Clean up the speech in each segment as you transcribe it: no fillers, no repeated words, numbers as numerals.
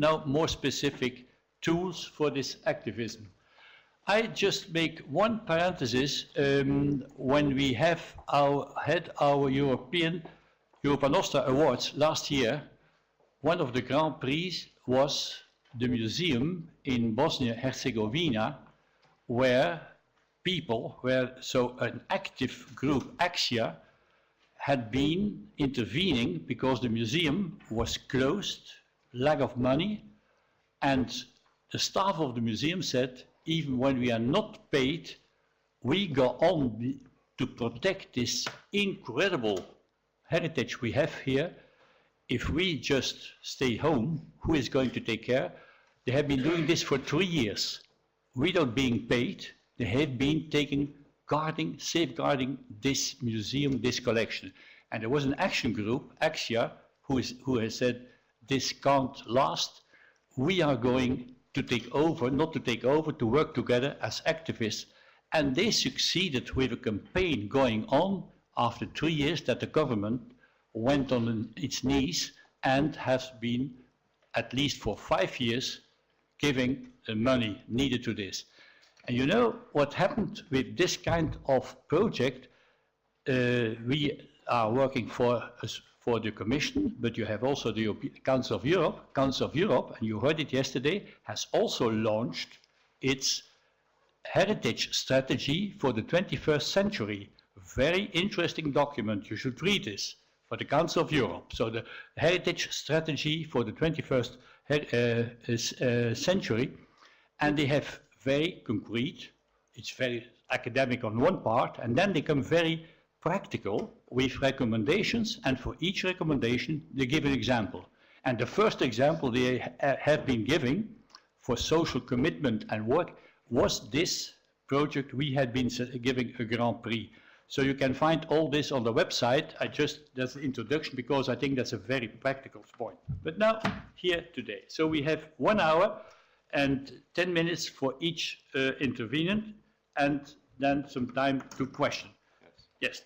now more specific tools for this activism. I just make one parenthesis. When we had our Europa Nostra Awards last year, one of the Grand Prix was the museum in Bosnia-Herzegovina, where an active group, Axia, had been intervening because the museum was closed, lack of money, and the staff of the museum said, even when we are not paid, we go on to protect this incredible heritage we have here. If we just stay home, who is going to take care? They have been doing this for 3 years without being paid. They have been safeguarding this museum, this collection. And there was an action group, Axia, who has said, this can't last. We are going to take over, not to take over, to work together as activists. And they succeeded with a campaign going on after 3 years that the government went on its knees and has been, at least for 5 years, giving the money needed to this. And you know what happened with this kind of project? We are working for the Commission, but you have also the Council of Europe. Council of Europe, and you heard it yesterday, has also launched its heritage strategy for the 21st century. Very interesting document, you should read this, for the Council of Europe. So the heritage strategy for the 21st century, and they have very concrete, it's very academic on one part, and then they become very practical with recommendations, and for each recommendation they give an example. And the first example they have been giving for social commitment and work was this project we had been giving a Grand Prix. So you can find all this on the website. That's the introduction because I think that's a very practical point. But now, here today. So we have 1 hour and 10 minutes for each intervenant, and then some time to question. Yes.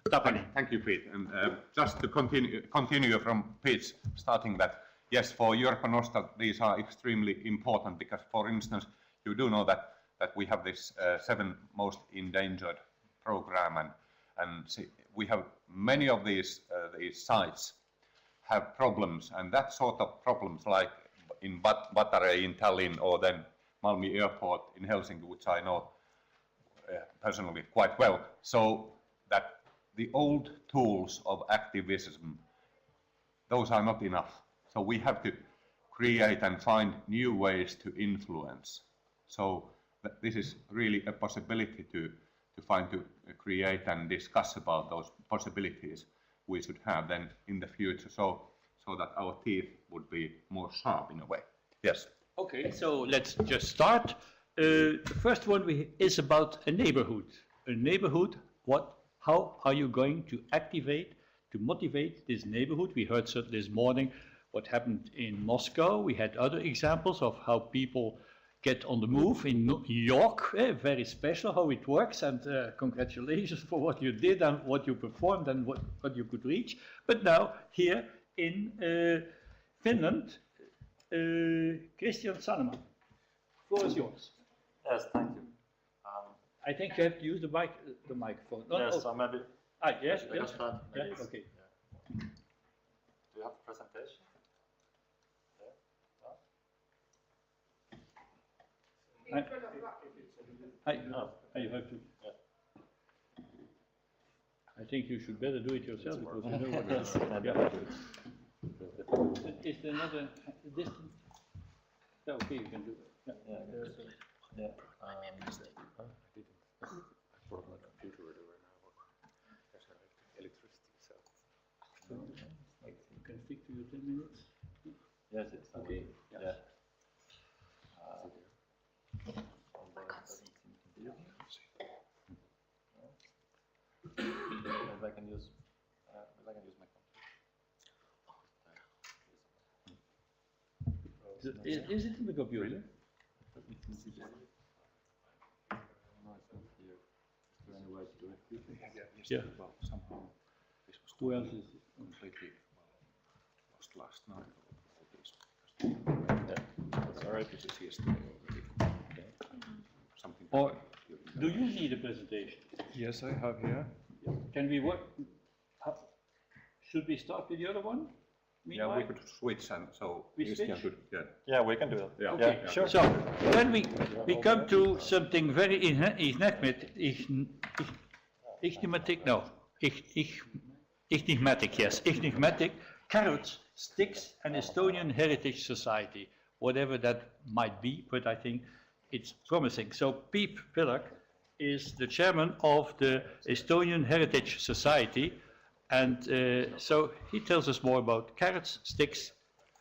Tapani. Thank you, Piet. And just to continue from Piet's starting that, yes, for Europa Nostra, these are extremely important because, for instance, you do know that we have this 7 most endangered program, and see, we have many of these sites have problems, and that sort of problems like in Batare in Tallinn or then Malmi Airport in Helsinki, which I know personally quite well. So that the old tools of activism, those are not enough. So we have to create and find new ways to influence. So this is really a possibility to create and discuss about those possibilities we should have then in the future, so that our teeth would be more sharp in a way. Yes. Okay, so let's just start. The first one is about a neighborhood. A neighborhood, how are you going to motivate this neighborhood? We heard this morning what happened in Moscow. We had other examples of how people get on the move in New York, very special how it works, and congratulations for what you did and what you performed and what you could reach. But now here in Finland, Christian Sannemann, floor is yours. Yes, thank you. I think you have to use the microphone. Yes, so maybe. Yes. Okay. Yeah. Do you have a presentation? You have to. Yeah. I think you should better do it yourself because you know what it is. Is there another distance? Yeah, okay, you can do it. Yeah. I brought my computer with her now. There's electricity, so. You can stick to your 10 minutes? Yes, it's okay. Yeah. Maybe I can use my computer. Is it in the computer? No, it's not here. Is there any way to do it? Yeah. Well, somehow this was Who else is completely lost last night. Yeah. This is yesterday already. Something. Or do you need a presentation? Yes, I have here. Can we work? Should we start with the other one? Yeah, we could switch and so We Christian switch? could, yeah. Yeah, we can do that. Yeah. Okay, Yeah. sure. So then we come to something very enigmatic. Enigmatic, no. Enigmatic, yes. Enigmatic. Carrots, sticks, and Estonian Heritage Society. Whatever that might be, but I think it's promising. So Peep Pillak is the chairman of the Estonian Heritage Society. And so he tells us more about carrots, sticks,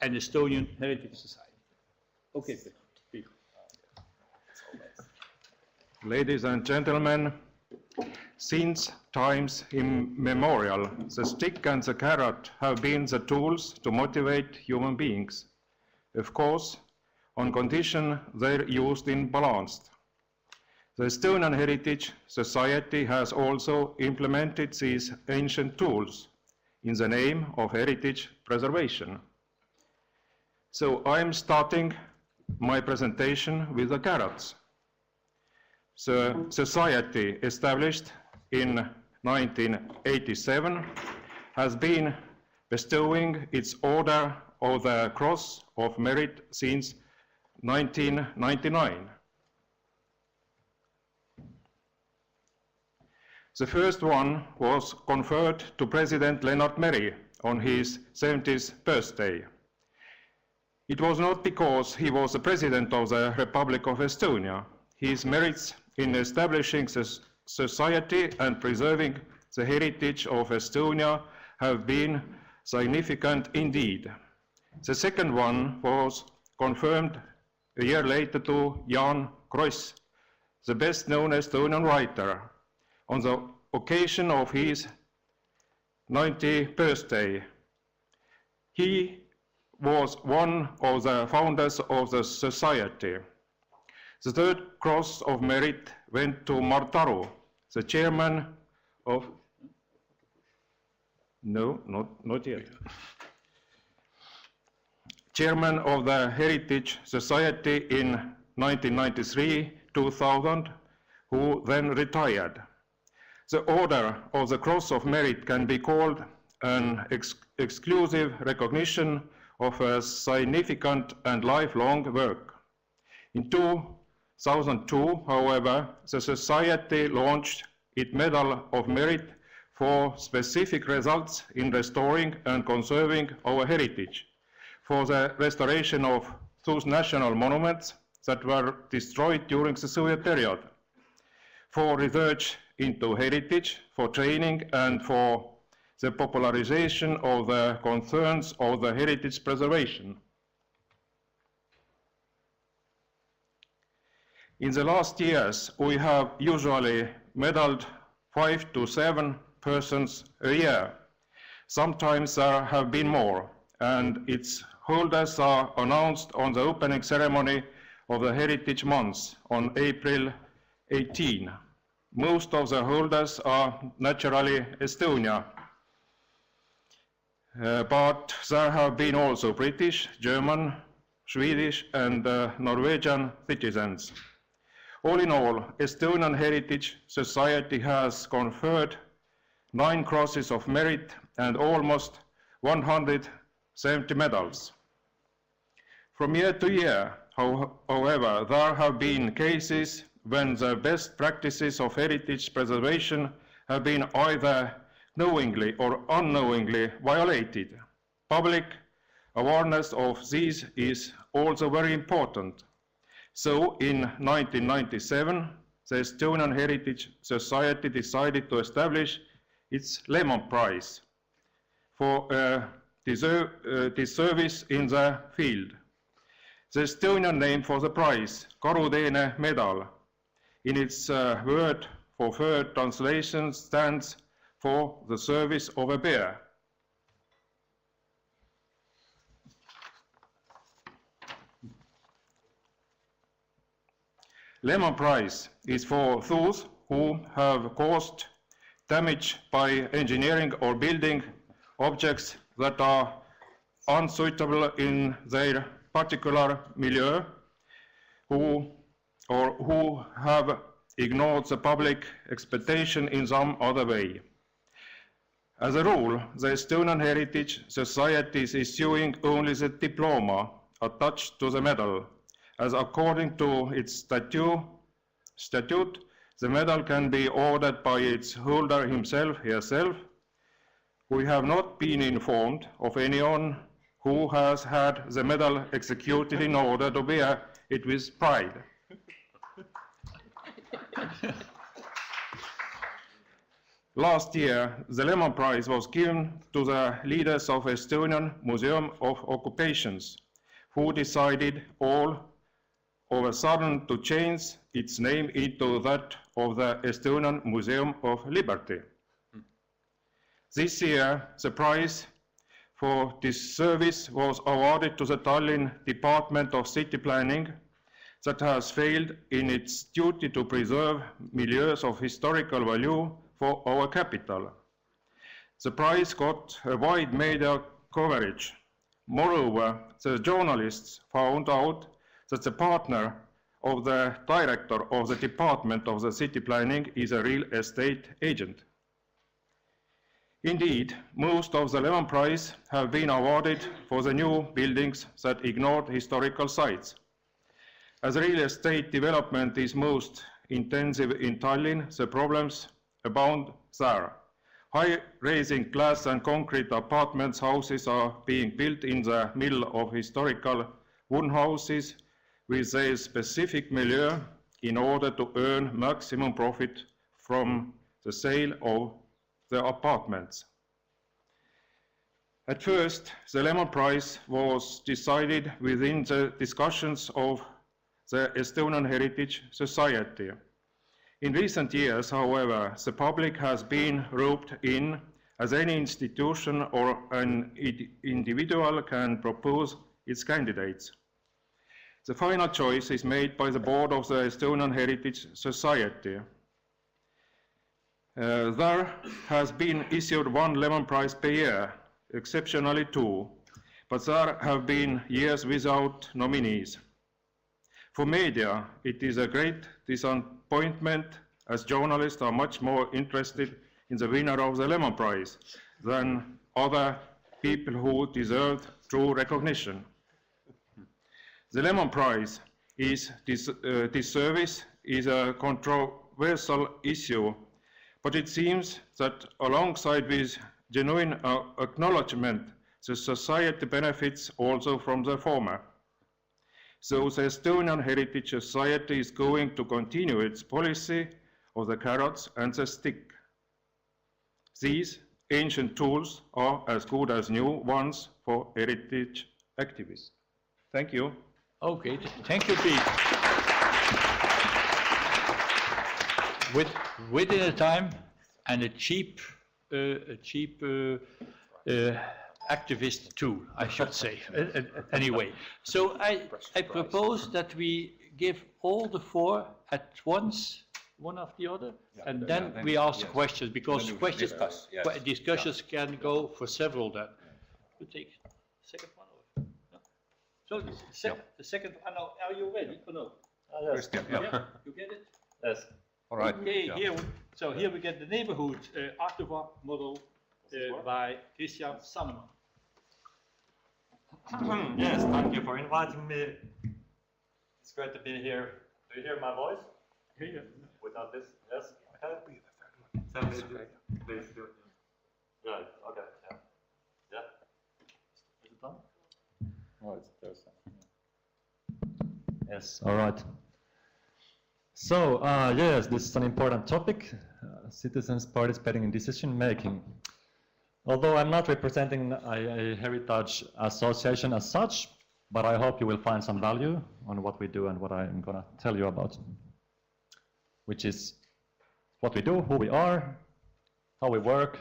and Estonian Heritage Society. Okay, Peep. Ladies and gentlemen, since times immemorial, the stick and the carrot have been the tools to motivate human beings. Of course, on condition they're used in balanced. The Estonian Heritage Society has also implemented these ancient tools in the name of heritage preservation. So I'm starting my presentation with the carrots. The society, established in 1987, has been bestowing its Order of the Cross of Merit since 1999. The first one was conferred to President Lennart Meri on his 70th birthday. It was not because he was the President of the Republic of Estonia. His merits in establishing the society and preserving the heritage of Estonia have been significant indeed. The second one was confirmed a year later to Jan Kross, the best-known Estonian writer, on the occasion of his 90th birthday. He was one of the founders of the society. The third Cross of Merit went to Martaru, the chairman of... No, not yet. Chairman of the Heritage Society in 1993-2000, who then retired. The Order of the Cross of Merit can be called an exclusive recognition of a significant and lifelong work. In 2002, however, the Society launched its Medal of Merit for specific results in restoring and conserving our heritage, for the restoration of those national monuments that were destroyed during the Soviet period, for research into heritage, for training, and for the popularization of the concerns of the heritage preservation. In the last years, we have usually medaled 5 to 7 persons a year. Sometimes there have been more, and its holders are announced on the opening ceremony of the Heritage Month on April 18. Most of the holders are naturally Estonia, but there have been also British, German, Swedish, and Norwegian citizens. All in all, Estonian Heritage Society has conferred 9 Crosses of Merit and almost 170 medals. From year to year, however, there have been cases when the best practices of heritage preservation have been either knowingly or unknowingly violated. Public awareness of these is also very important. So in 1997, the Estonian Heritage Society decided to establish its Lemon Prize for service in the field. The Estonian name for the prize, Karuteene Medal, in its word for fur translation stands for the service of a bear. Lemon Prize is for those who have caused damage by engineering or building objects that are unsuitable in their particular milieu who have ignored the public expectation in some other way. As a rule, the Estonian Heritage Society is issuing only the diploma attached to the medal, as according to its statute, the medal can be ordered by its holder himself, herself. We have not been informed of anyone who has had the medal executed in order to wear it with pride. Last year, the Lemon Prize was given to the leaders of Estonian Museum of Occupations, who decided all of a sudden to change its name into that of the Estonian Museum of Liberty. This year, the prize for this service was awarded to the Tallinn Department of City Planning that has failed in its duty to preserve milieus of historical value for our capital. The prize got a wide media coverage. Moreover, the journalists found out that the partner of the director of the Department of the City Planning is a real estate agent. Indeed, most of the Lemon Prize have been awarded for the new buildings that ignored historical sites. As real estate development is most intensive in Tallinn, the problems abound there. High-rising glass and concrete apartments houses are being built in the middle of historical wooden houses with their specific milieu in order to earn maximum profit from the sale of the apartments. At first, the Lemon Prize was decided within the discussions of the Estonian Heritage Society. In recent years, however, the public has been roped in, as any institution or an individual can propose its candidates. The final choice is made by the board of the Estonian Heritage Society. There has been issued one Lemon Prize per year, exceptionally two, but there have been years without nominees. For media, it is a great disappointment, as journalists are much more interested in the winner of the Lemon Prize than other people who deserve true recognition. The Lemon Prize is this service is a controversial issue, but it seems that alongside with genuine acknowledgement, the society benefits also from the former. So the Estonian Heritage Society is going to continue its policy of the carrots and the stick. These ancient tools are as good as new ones for heritage activists. Thank you. Okay, thank you, Piet. Within a time and a cheap activist tool, I should say. Anyway, so I propose that we give all the four at once, one after the other, and then we ask questions, because discussions can go for several then. You take the second one? Or? No? So the second one, are you ready or no? Yes. Yeah, you get it? Yes. All right. Okay, here we get the neighborhood Artova model by Sannemann. Yes, thank you for inviting me. It's great to be here. Do you hear my voice? Yeah. Without this? Yes? Okay. Please do it. Yeah, okay. Yeah. Yeah. Is it done? Oh, it's Thursday. Yes, all right. So, yes, this is an important topic, citizens participating in decision making. Although I'm not representing a heritage association as such, but I hope you will find some value on what we do and what I'm going to tell you about, which is what we do, who we are, how we work,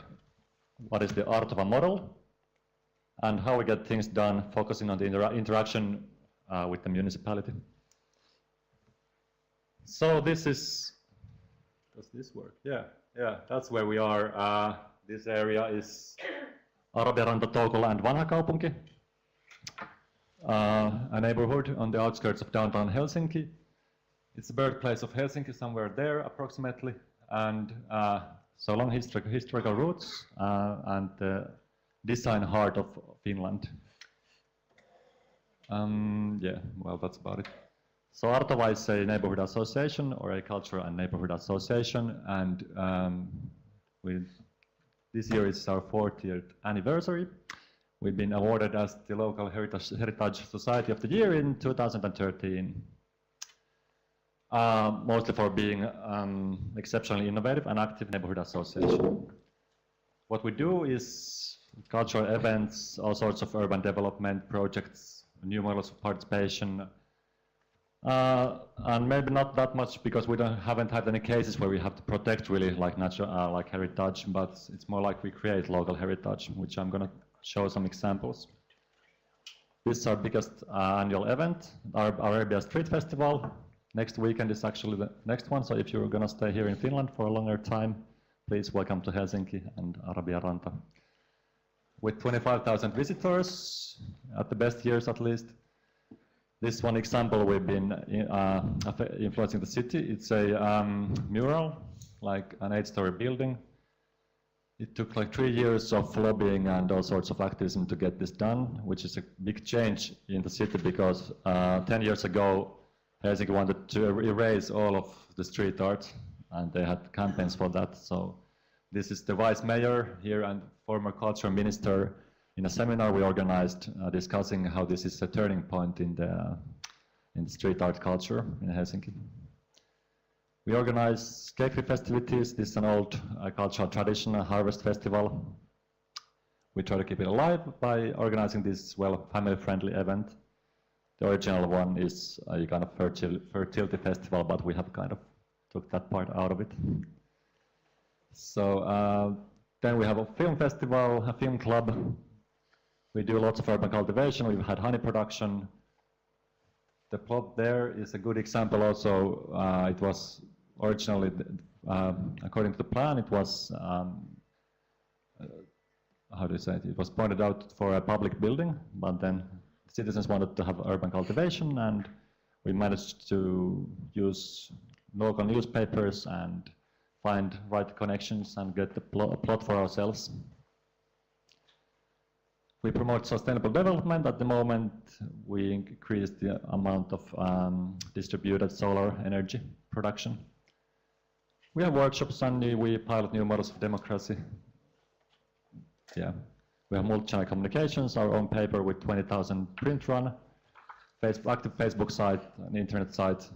what is the Artova model, and how we get things done, focusing on the interaction with the municipality. So this is, does this work? Yeah, that's where we are. This area is Arabiaranta, Toukola and Vanha Kaupunki. a neighborhood on the outskirts of downtown Helsinki. It's the birthplace of Helsinki, somewhere there approximately, and so long historical roots and the design heart of Finland. Yeah, well, that's about it. So Artova is a neighborhood association or a cultural and neighborhood association, and this year is our 40th anniversary. We've been awarded as the local heritage society of the year in 2013. Mostly for being exceptionally innovative and active neighborhood association. What we do is cultural events, all sorts of urban development projects, new models of participation, and maybe not that much because we haven't had any cases where we have to protect really like natural, like heritage, but it's more like we create local heritage, which I'm going to show some examples. This is our biggest annual event, our Arabia Street Festival. Next weekend is actually the next one, so if you're going to stay here in Finland for a longer time, please welcome to Helsinki and Arabia Ranta. With 25,000 visitors, at the best years at least. This one example we've been influencing the city. It's a mural, like an 8-story building. It took like 3 years of lobbying and all sorts of activism to get this done, which is a big change in the city because 10 years ago, Helsinki wanted to erase all of the street art, and they had campaigns for that. So this is the vice mayor here and former culture minister in a seminar we organized discussing how this is a turning point in the street art culture in Helsinki. We organize cake festivities. This is an old cultural tradition, a harvest festival. We try to keep it alive by organizing this, well, family-friendly event. The original one is a kind of fertility festival, but we have kind of took that part out of it. So then we have a film festival, a film club. We do lots of urban cultivation. We've had honey production. The plot there is a good example also. It was originally, according to the plan, it was, how do you say it? It was pointed out for a public building, but then citizens wanted to have urban cultivation, and we managed to use local newspapers and find right connections and get the plot for ourselves. We promote sustainable development. At the moment, we increased the amount of distributed solar energy production. We have workshops and we pilot new models of democracy. Yeah. We have multi-channel communications, our own paper with 20,000 print run, active Facebook site, an internet site,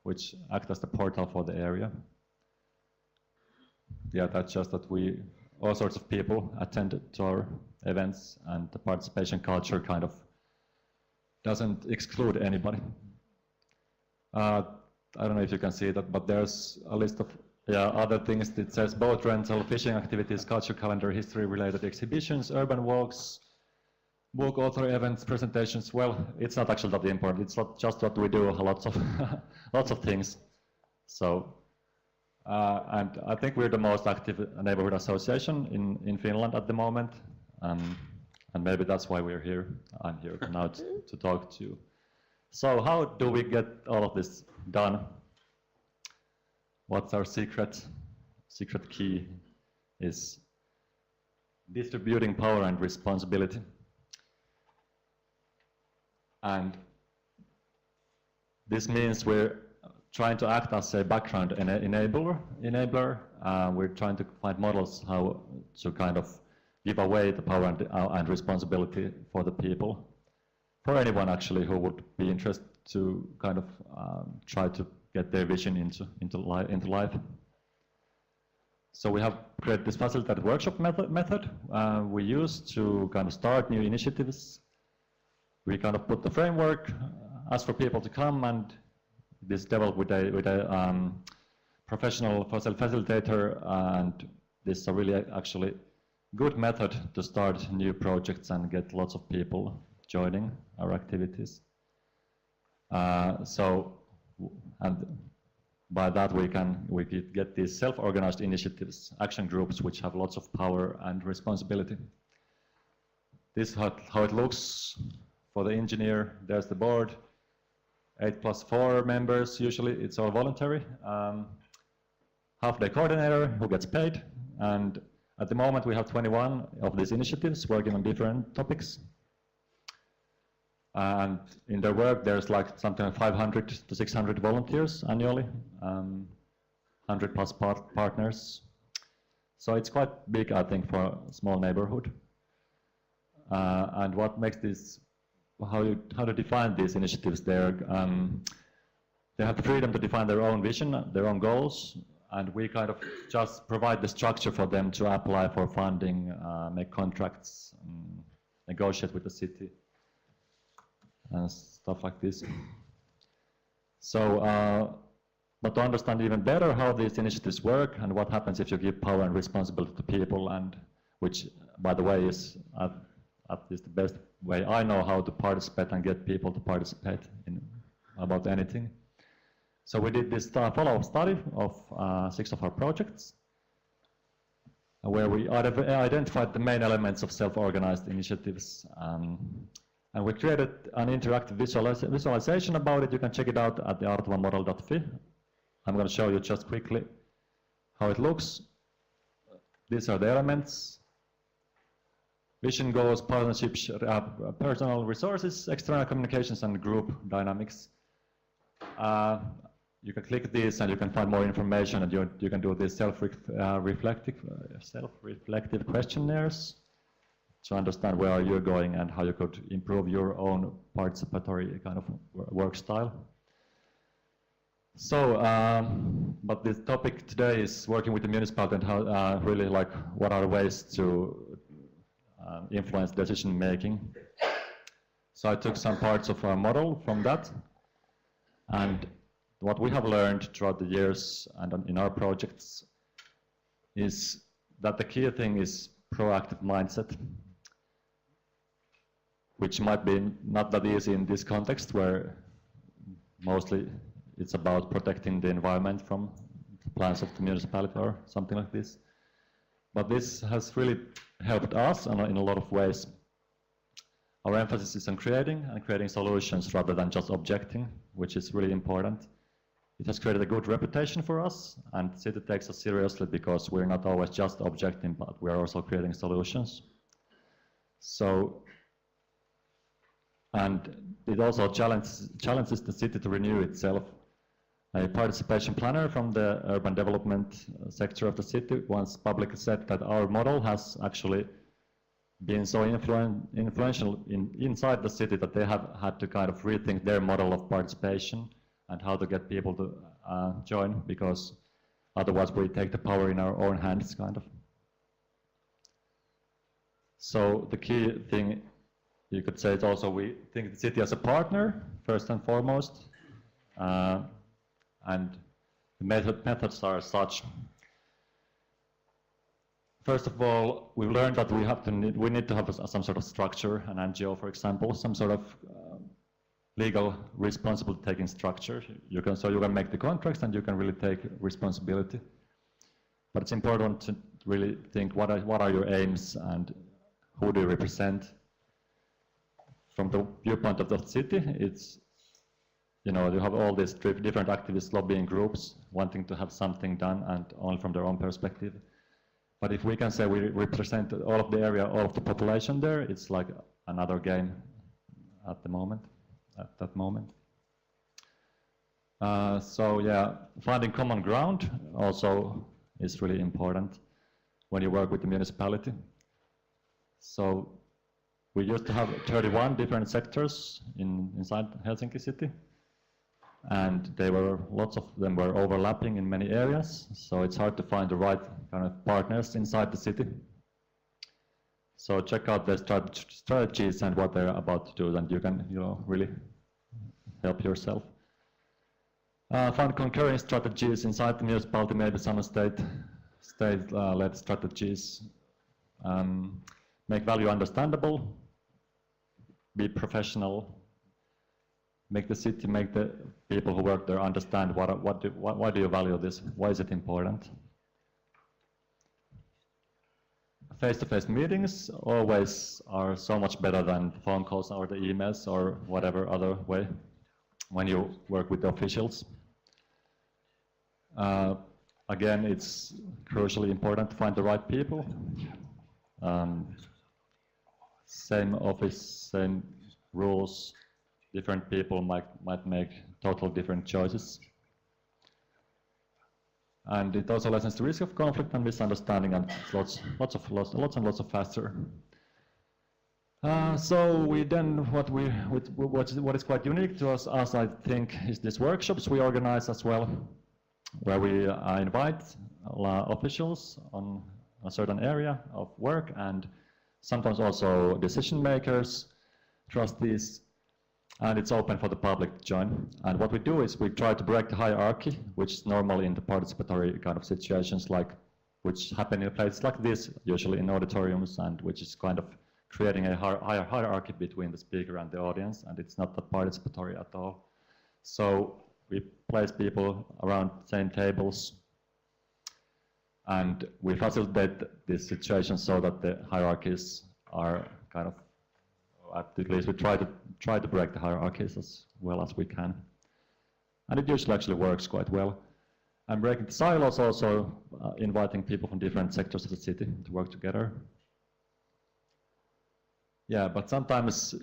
which act as the portal for the area. Yeah, that's just that all sorts of people attend to our events, and the participation culture kind of doesn't exclude anybody. I don't know if you can see that, but there's a list of other things. It says boat rental, fishing activities, culture calendar, history-related exhibitions, urban walks, book author events, presentations. Well, it's not actually that important. It's not just what we do. Lots of lots of things. So, and I think we're the most active neighborhood association in Finland at the moment, and maybe that's why we're here. I'm here now to talk to you. So, how do we get all of this done? What's our secret key is distributing power and responsibility. And this means we're trying to act as a background enabler. We're trying to find models how to kind of give away the power and responsibility for the people, for anyone actually who would be interested to kind of try to get their vision into life. So we have created this facilitated workshop method we use to kind of start new initiatives. We kind of put the framework, ask for people to come, and this developed with a professional facilitator, and this is a really actually good method to start new projects and get lots of people joining our activities. And by that we get these self-organized initiatives, action groups, which have lots of power and responsibility. This is how it looks For the engineer, there's the board, 8+4 members, usually it's all voluntary. Half-day coordinator who gets paid, and at the moment we have 21 of these initiatives working on different topics. And in their work there's like something like 500 to 600 volunteers annually, 100+ partners. So it's quite big, I think, for a small neighborhood. And what makes this, how to define these initiatives there, they have the freedom to define their own vision, their own goals, and we kind of just provide the structure for them to apply for funding, make contracts, negotiate with the city, and stuff like this. So, but to understand even better how these initiatives work and what happens if you give power and responsibility to people, and which, by the way, is at least the best way I know how to participate and get people to participate in about anything. So we did this follow-up study of 6 of our projects, where we identified the main elements of self-organized initiatives, and we created an interactive visualization about it. You can check it out at the artovamodel.fi. I'm going to show you just quickly how it looks. These are the elements: vision, goals, partnerships, personal resources, external communications, and group dynamics. You can click this and you can find more information, and you can do these self-reflective questionnaires to understand where you're going and how you could improve your own participatory kind of work style. So, but the topic today is working with the municipality and how really like what are ways to influence decision making. So I took some parts of our model from that, and what we have learned throughout the years and in our projects is that the key thing is proactive mindset, which might be not that easy in this context where mostly it's about protecting the environment from the plans of the municipality or something like this. But this has really helped us in a lot of ways. Our emphasis is on creating solutions rather than just objecting, which is really important. It has created a good reputation for us, and the city takes us seriously because we're not always just objecting, but we are also creating solutions. So, and it also challenges the city to renew itself. A participation planner from the urban development sector of the city once publicly said that our model has actually been so influential inside the city that they have had to kind of rethink their model of participation and how to get people to join, because otherwise we take the power in our own hands, kind of. So the key thing you could say is also we think the city as a partner, first and foremost, and the methods are such. First of all, we've learned that we need to have some sort of structure, an NGO, for example, some sort of legal responsible taking structure. So you can make the contracts and you can really take responsibility. But it's important to really think what are your aims and who do you represent. From the viewpoint of the city, it's, you know, you have all these different activist lobbying groups wanting to have something done and only from their own perspective. But if we can say we represent all of the area, all of the population there, it's like another game at the moment, at that moment. So yeah, finding common ground also is really important when you work with the municipality. So we used to have 31 different sectors inside Helsinki city, and lots of them were overlapping in many areas, so it's hard to find the right kind of partners inside the city. So check out their strategies and what they're about to do, and you can, you know, really help yourself. Find concurring strategies inside the municipality, maybe some state-led strategies. Make value understandable, be professional, make the city, make the people who work there understand why do you value this, why is it important. face-to-face meetings always are so much better than phone calls or the emails or whatever other way when you work with the officials. Again, it's crucially important to find the right people. Same office, same rules, different people might make totally different choices. And it also lessens the risk of conflict and misunderstanding, and lots and lots of faster. So we then, what is quite unique to us, I think, is these workshops we organize as well, where we invite officials on a certain area of work, and sometimes also decision makers, trustees, and it's open for the public to join. And what we do is we try to break the hierarchy, which is normally in the participatory kind of situations, which happen in places like this, usually in auditoriums, and which is kind of creating a higher hierarchy between the speaker and the audience, and it's not that participatory at all. So we place people around the same tables, and we facilitate this situation so that the hierarchies are kind of, at least we try to break the hierarchies as well as we can. And it usually actually works quite well. And breaking the silos, also inviting people from different sectors of the city to work together. Yeah, but sometimes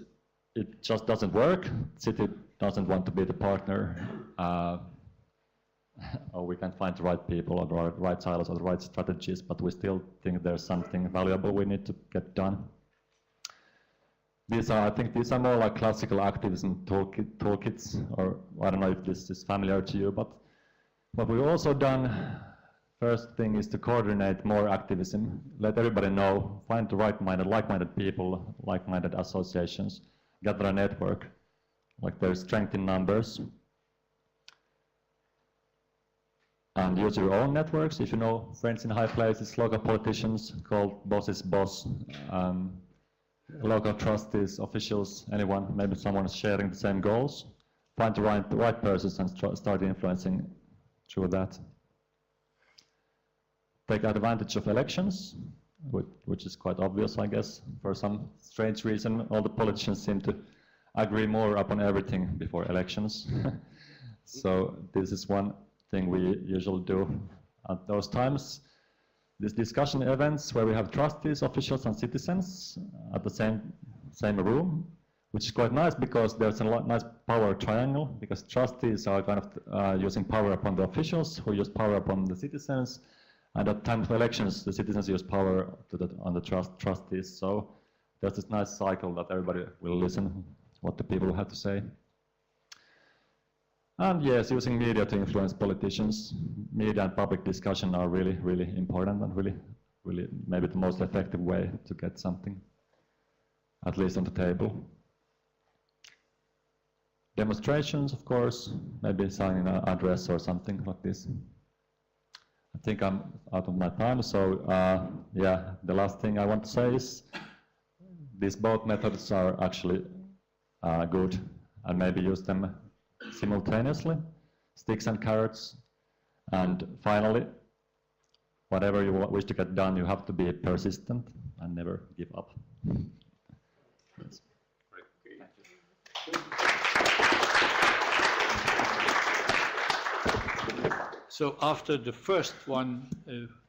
it just doesn't work. The city doesn't want to be the partner, or we can't find the right people or the right silos or the right strategies, but we still think there's something valuable we need to get done. I think these are more like classical activism toolkits, or I don't know if this is familiar to you, but what we've also done, first thing is to coordinate more activism, let everybody know, find the like-minded people, like-minded associations, gather a network, like there's strength in numbers. And use your own networks, if you know friends in high places, local politicians called boss's boss, local trustees, officials, anyone, maybe someone is sharing the same goals. Find the right persons and start influencing through that. Take advantage of elections, which is quite obvious, I guess. For some strange reason, all the politicians seem to agree more upon everything before elections. So this is one thing we usually do at those times. These discussion events where we have trustees, officials and citizens at the same room, which is quite nice because there's a nice power triangle, because trustees are kind of using power upon the officials, who use power upon the citizens, and at time of elections the citizens use power on the trustees. So there's this nice cycle that everybody will listen what the people have to say. And yes, using media to influence politicians. Media and public discussion are really, really important and really maybe the most effective way to get something, at least on the table. Demonstrations, of course, maybe signing an address or something like this. I think I'm out of my time, so yeah, the last thing I want to say is these both methods are actually good, and maybe use them simultaneously, sticks and carrots. And finally, whatever you wish to get done, you have to be persistent and never give up. Yes. So after the first one,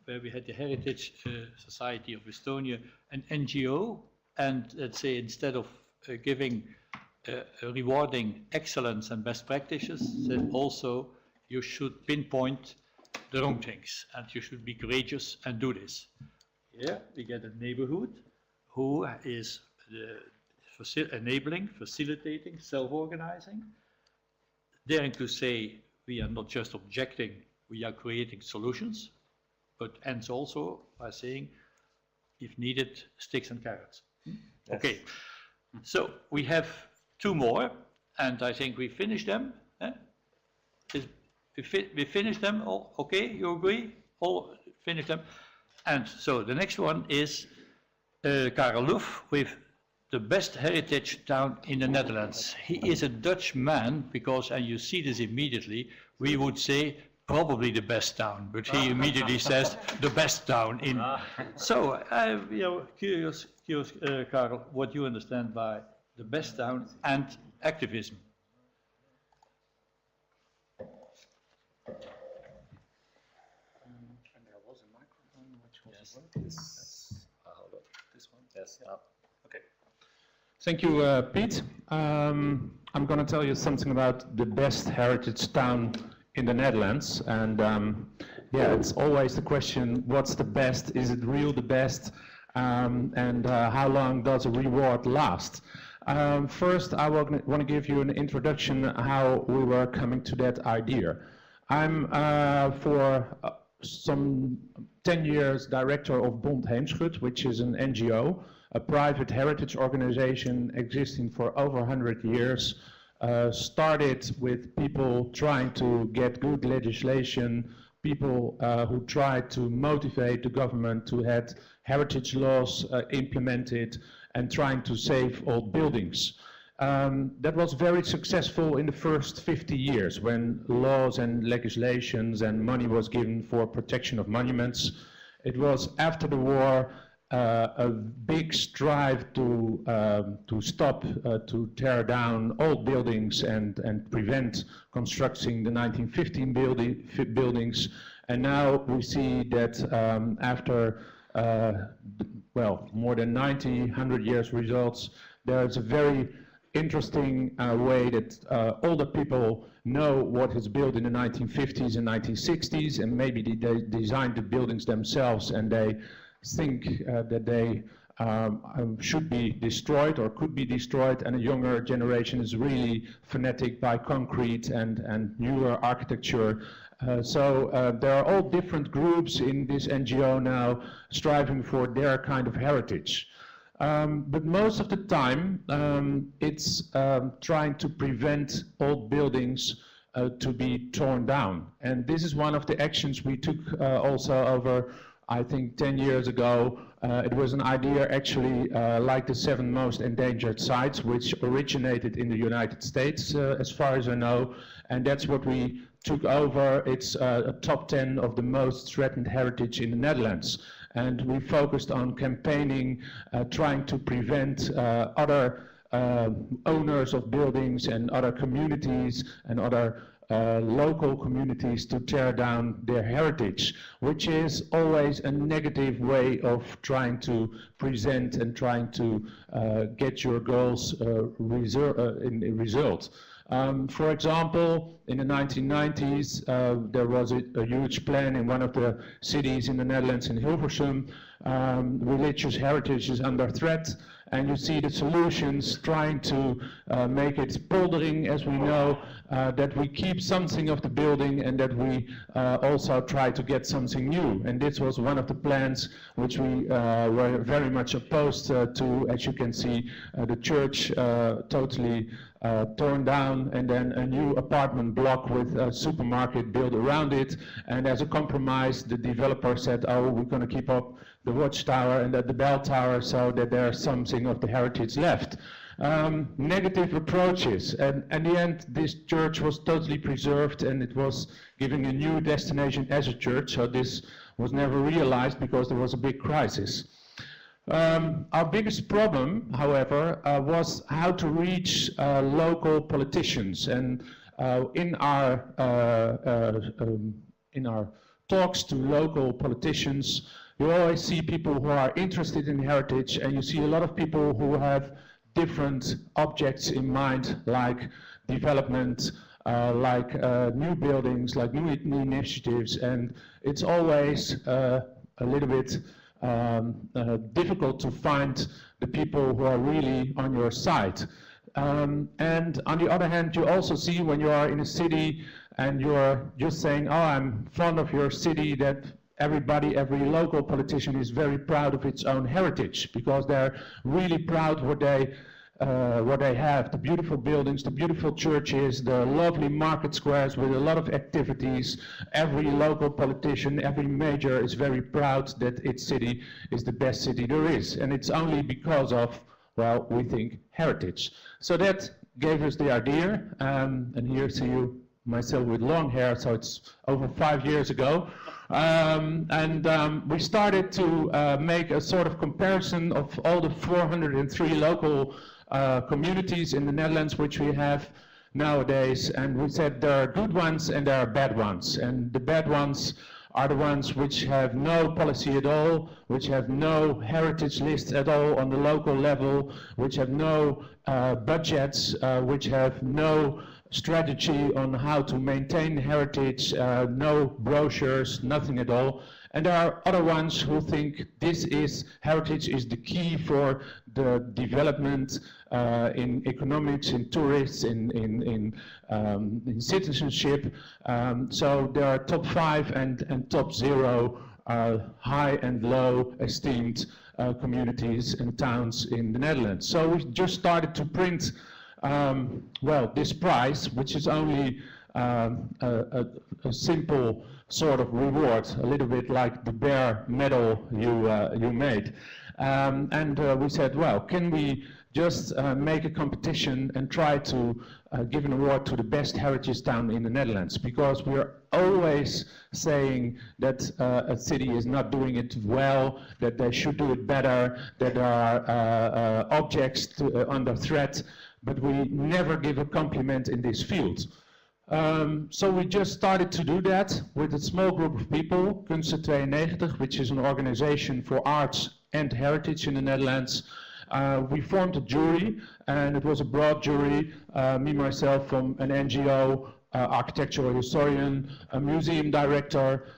where we had the Heritage Society of Estonia, an NGO, and let's say instead of giving rewarding excellence and best practices, then also you should pinpoint the wrong things, and you should be courageous and do this. Here we get a neighborhood who is enabling, facilitating, self-organizing, daring to say we are not just objecting, we are creating solutions, but ends also by saying, if needed, sticks and carrots. Yes. Okay, so we have two more, and I think we finished them. We finished them all. Okay, you agree? All finished them. And so the next one is Karel Loeff with the best heritage town in the Netherlands. He is a Dutch man because, and you see this immediately, we would say probably the best town, but he immediately says the best town in. So, curious, Karel, what you understand by the best town and activism. And there was a microphone which was working. Hold on. This one? Yes. Okay. Thank you, Piet. I'm going to tell you something about the best heritage town in the Netherlands. And yeah, it's always the question, what's the best? Is it real the best? And how long does a reward last? First, I want to give you an introduction how we were coming to that idea. I'm for some 10 years director of Bond Heemschut, which is an NGO, a private heritage organization existing for over 100 years. Started with people trying to get good legislation, people who tried to motivate the government to have heritage laws implemented and trying to save old buildings. That was very successful in the first 50 years when laws and legislations and money was given for protection of monuments. It was after the war a big strive to stop, to tear down old buildings and prevent constructing the 1915 buildings. And now we see that after well, more than 100 years results, there's a very interesting way that older people know what is built in the 1950s and 1960s, and maybe they designed the buildings themselves and they think that they should be destroyed or could be destroyed, and a younger generation is really fanatic by concrete and newer architecture. So there are all different groups in this NGO now striving for their kind of heritage. But most of the time it's trying to prevent old buildings to be torn down. And this is one of the actions we took also over, I think, 10 years ago. It was an idea actually like the 7 most endangered sites, which originated in the United States, as far as I know. And that's what we took over. It's a top 10 of the most threatened heritage in the Netherlands. And we focused on campaigning, trying to prevent other owners of buildings and other communities and other local communities to tear down their heritage, which is always a negative way of trying to present and trying to get your goals in result. For example, in the 1990s, there was a huge plan in one of the cities in the Netherlands, in Hilversum. Religious heritage is under threat, and you see the solutions trying to make it poldering, as we know, that we keep something of the building and that we also try to get something new. And this was one of the plans which we were very much opposed to. As you can see, the church totally torn down, and then a new apartment block with a supermarket built around it. And as a compromise, the developer said, oh, we're going to keep up the watchtower and the bell tower so that there's something of the heritage left. Negative approaches, and in the end this church was totally preserved and it was giving a new destination as a church, so this was never realized because there was a big crisis. Our biggest problem, however, was how to reach local politicians, and in our talks to local politicians, you always see people who are interested in heritage, and you see a lot of people who have different objects in mind, like development, like new buildings, like new initiatives, and it's always a little bit difficult to find the people who are really on your side. And on the other hand, you also see when you are in a city and you're just saying, oh, I'm fond of your city, that everybody, every local politician is very proud of its own heritage, because they're really proud what they have, the beautiful buildings, the beautiful churches, the lovely market squares with a lot of activities. Every local politician, every mayor is very proud that its city is the best city there is. And it's only because of, well, we think, heritage. So that gave us the idea, and here see you myself with long hair, so it's over 5 years ago. We started to make a sort of comparison of all the 403 local communities in the Netherlands which we have nowadays, and we said there are good ones and there are bad ones, and the bad ones are the ones which have no policy at all, which have no heritage lists at all on the local level, which have no budgets, which have no strategy on how to maintain heritage, no brochures, nothing at all. And there are other ones who think heritage is the key for the development in economics, in tourists, in citizenship. So there are top 5 and top 0 high and low esteemed communities and towns in the Netherlands. So we just started to print this prize, which is only a simple sort of reward, a little bit like the bear medal you made. We said, well, can we just make a competition and try to give an award to the best heritage town in the Netherlands? Because we're always saying that a city is not doing it well, that they should do it better, that there are objects under threat, but we never give a compliment in this field. So we just started to do that with a small group of people, Kunsten 92, which is an organization for arts and heritage in the Netherlands. We formed a jury, and it was a broad jury, me, myself, from an NGO, architectural historian, a museum director,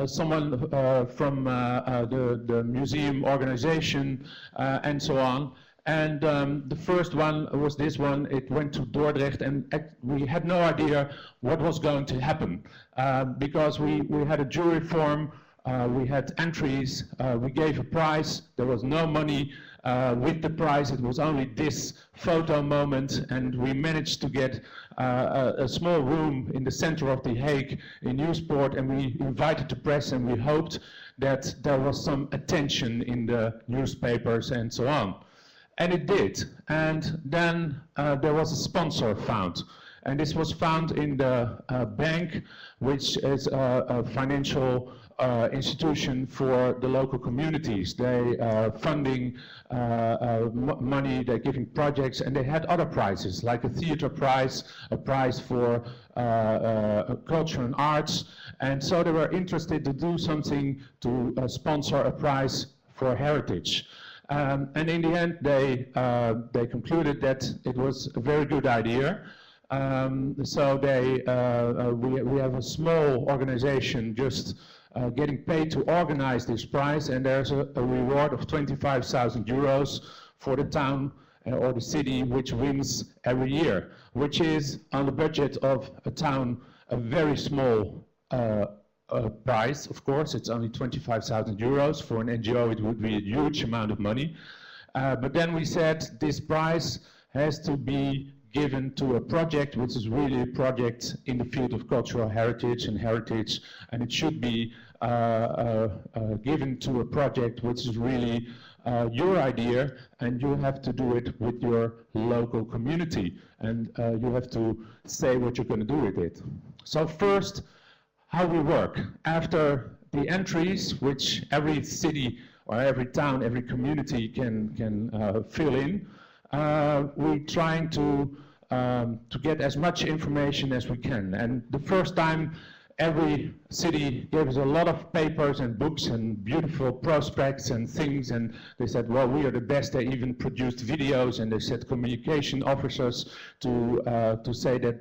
someone from the museum organization, and so on. And the first one was this one. It went to Dordrecht, and we had no idea what was going to happen because we had a jury form, we had entries, we gave a prize, there was no money with the prize, it was only this photo moment, and we managed to get a small room in the center of The Hague in Nieuwspoort, and we invited the press, and we hoped that there was some attention in the newspapers and so on. And it did. And then there was a sponsor found. And this was found in the bank, which is a financial institution for the local communities. They are funding money, they're giving projects, and they had other prizes, like a theater prize, a prize for culture and arts. And so they were interested to do something to sponsor a prize for heritage. And in the end, they concluded that it was a very good idea. So we have a small organization just getting paid to organize this prize, and there's a reward of 25,000 euros for the town or the city which wins every year, which is on the budget of a town a very small price. Of course, it's only 25,000 euros. For an NGO, it would be a huge amount of money. But then we said this prize has to be given to a project which is really a project in the field of cultural heritage, and it should be given to a project which is really your idea, and you have to do it with your local community, and you have to say what you're going to do with it. So first, how we work. After the entries, which every city or every town, every community can fill in, we're trying to get as much information as we can. And the first time, every city gave us a lot of papers and books and beautiful prospects and things, and they said, well, we are the best. They even produced videos, and they said communication officers to say that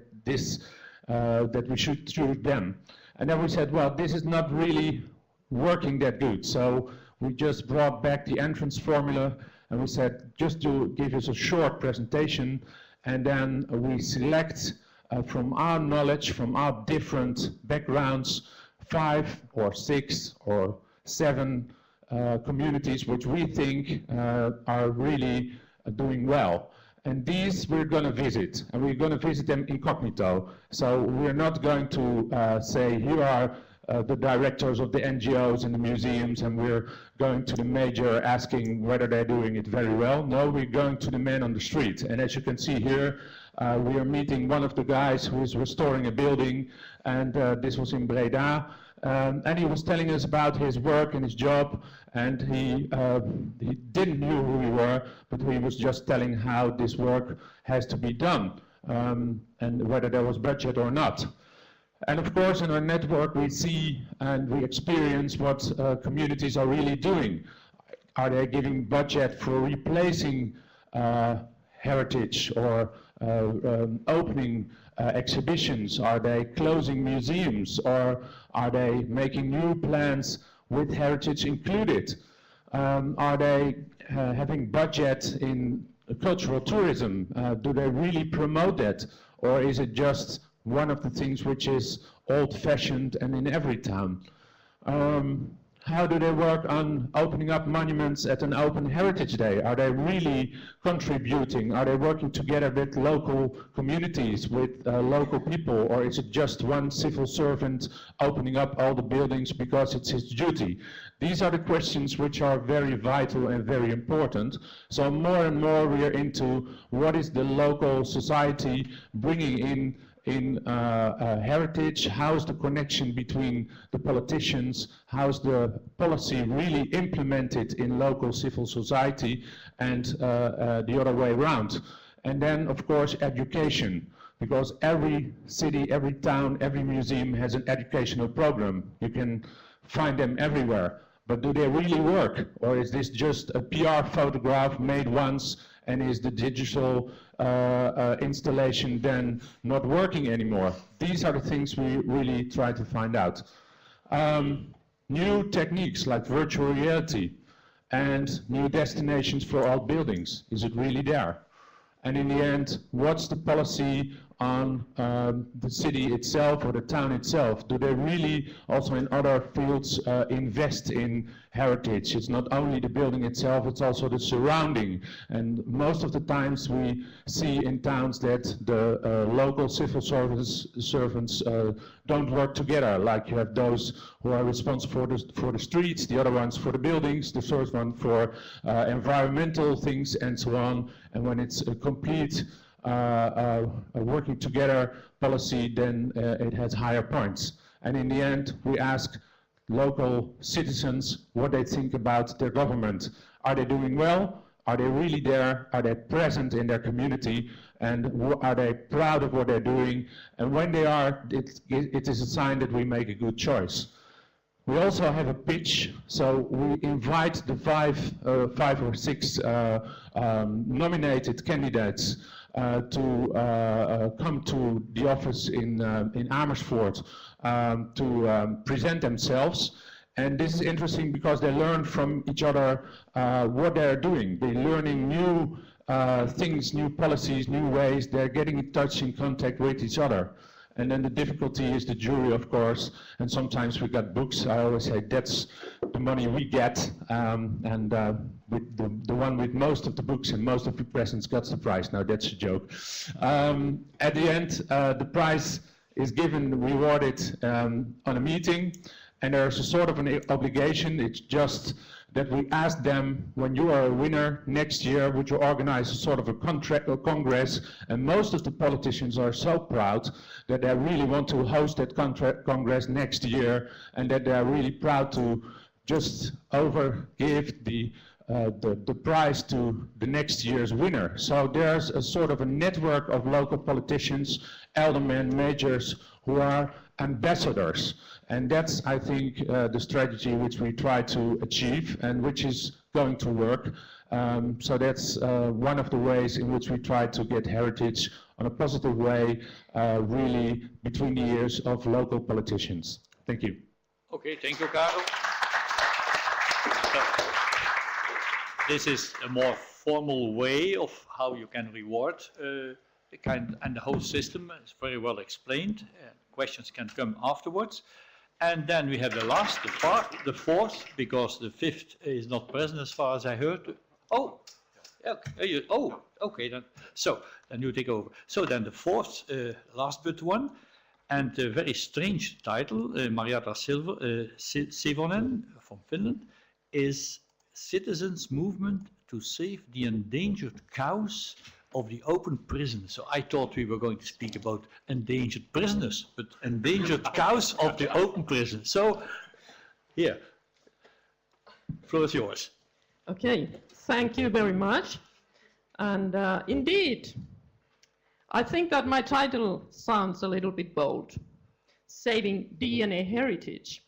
that we should choose them. And then we said, well, this is not really working that good. So we just brought back the entrance formula, and we said, just to give us a short presentation, and then we select from our knowledge, from our different backgrounds, 5 or 6 or 7 communities which we think are really doing well. And these we're going to visit, and we're going to visit them incognito. So we're not going to say, here are the directors of the NGOs and the museums, and we're going to the major asking whether they're doing it very well. No, we're going to the man on the street. And as you can see here, We are meeting one of the guys who is restoring a building, and this was in Breda. And he was telling us about his work and his job, and he didn't know who we were, but he was just telling how this work has to be done, and whether there was budget or not. And of course, in our network, we see and we experience what communities are really doing. Are they giving budget for replacing heritage or opening exhibitions? Are they closing museums, or are they making new plans with heritage included? Are they having budget in cultural tourism? Do they really promote that, or is it just one of the things which is old-fashioned and in every town? How do they work on opening up monuments at an open heritage day? Are they really contributing? Are they working together with local communities, with local people? Or is it just one civil servant opening up all the buildings because it's his duty? These are the questions which are very vital and very important. So more and more we are into what is the local society bringing in heritage, how's the connection between the politicians, how's the policy really implemented in local civil society, and the other way around. And then, of course, education, because every city, every town, every museum has an educational program. You can find them everywhere. But do they really work? Or is this just a PR photograph made once, and is the digital installation then not working anymore? These are the things we really try to find out. New techniques like virtual reality and new destinations for all buildings. Is it really there? And in the end, what's the policy on the city itself or the town itself? Do they really also in other fields invest in heritage? It's not only the building itself, it's also the surrounding. And most of the times we see in towns that the local civil servants don't work together. Like you have those who are responsible for the streets, the other ones for the buildings, the first one for environmental things and so on. And when it's a complete working together policy, then it has higher points. And in the end, we ask local citizens what they think about their government. Are they doing well? Are they really there? Are they present in their community? And are they proud of what they're doing? And when they are, it is a sign that we make a good choice. We also have a pitch, so we invite the five or six nominated candidates to come to the office in Amersfoort to present themselves. And this is interesting because they learn from each other what they're doing. They're learning new things, new policies, new ways. They're getting in touch, in contact with each other. And then the difficulty is the jury, of course, and sometimes we got books. I always say that's the money we get, and with the one with most of the books and most of the presents gets the prize. Now that's a joke. At the end, the prize is given, rewarded on a meeting, and there's a sort of an obligation. It's just that we ask them, when you are a winner next year, would you organize a sort of a congress? And most of the politicians are so proud that they really want to host that congress next year, and that they are really proud to just overgive the prize to the next year's winner. So there's a sort of a network of local politicians, aldermen, majors, who are ambassadors. And that's, I think, the strategy which we try to achieve and which is going to work. So that's one of the ways in which we try to get heritage on a positive way, really between the ears of local politicians. Thank you. Okay, thank you, Karel. This is a more formal way of how you can reward the kind, and the whole system is very well explained. Questions can come afterwards. And then we have the fourth, because the fifth is not present as far as I heard. Oh, okay, okay then. So then you take over. So then the fourth, last but one, and a very strange title, Marjatta Sihvonen from Finland, is Citizens Movement to Save the Endangered Cows of the open prison. So I thought we were going to speak about endangered prisoners, but endangered cows of the open prison. So, here, floor is yours. Okay, thank you very much. And indeed, I think that my title sounds a little bit bold, Saving DNA Heritage.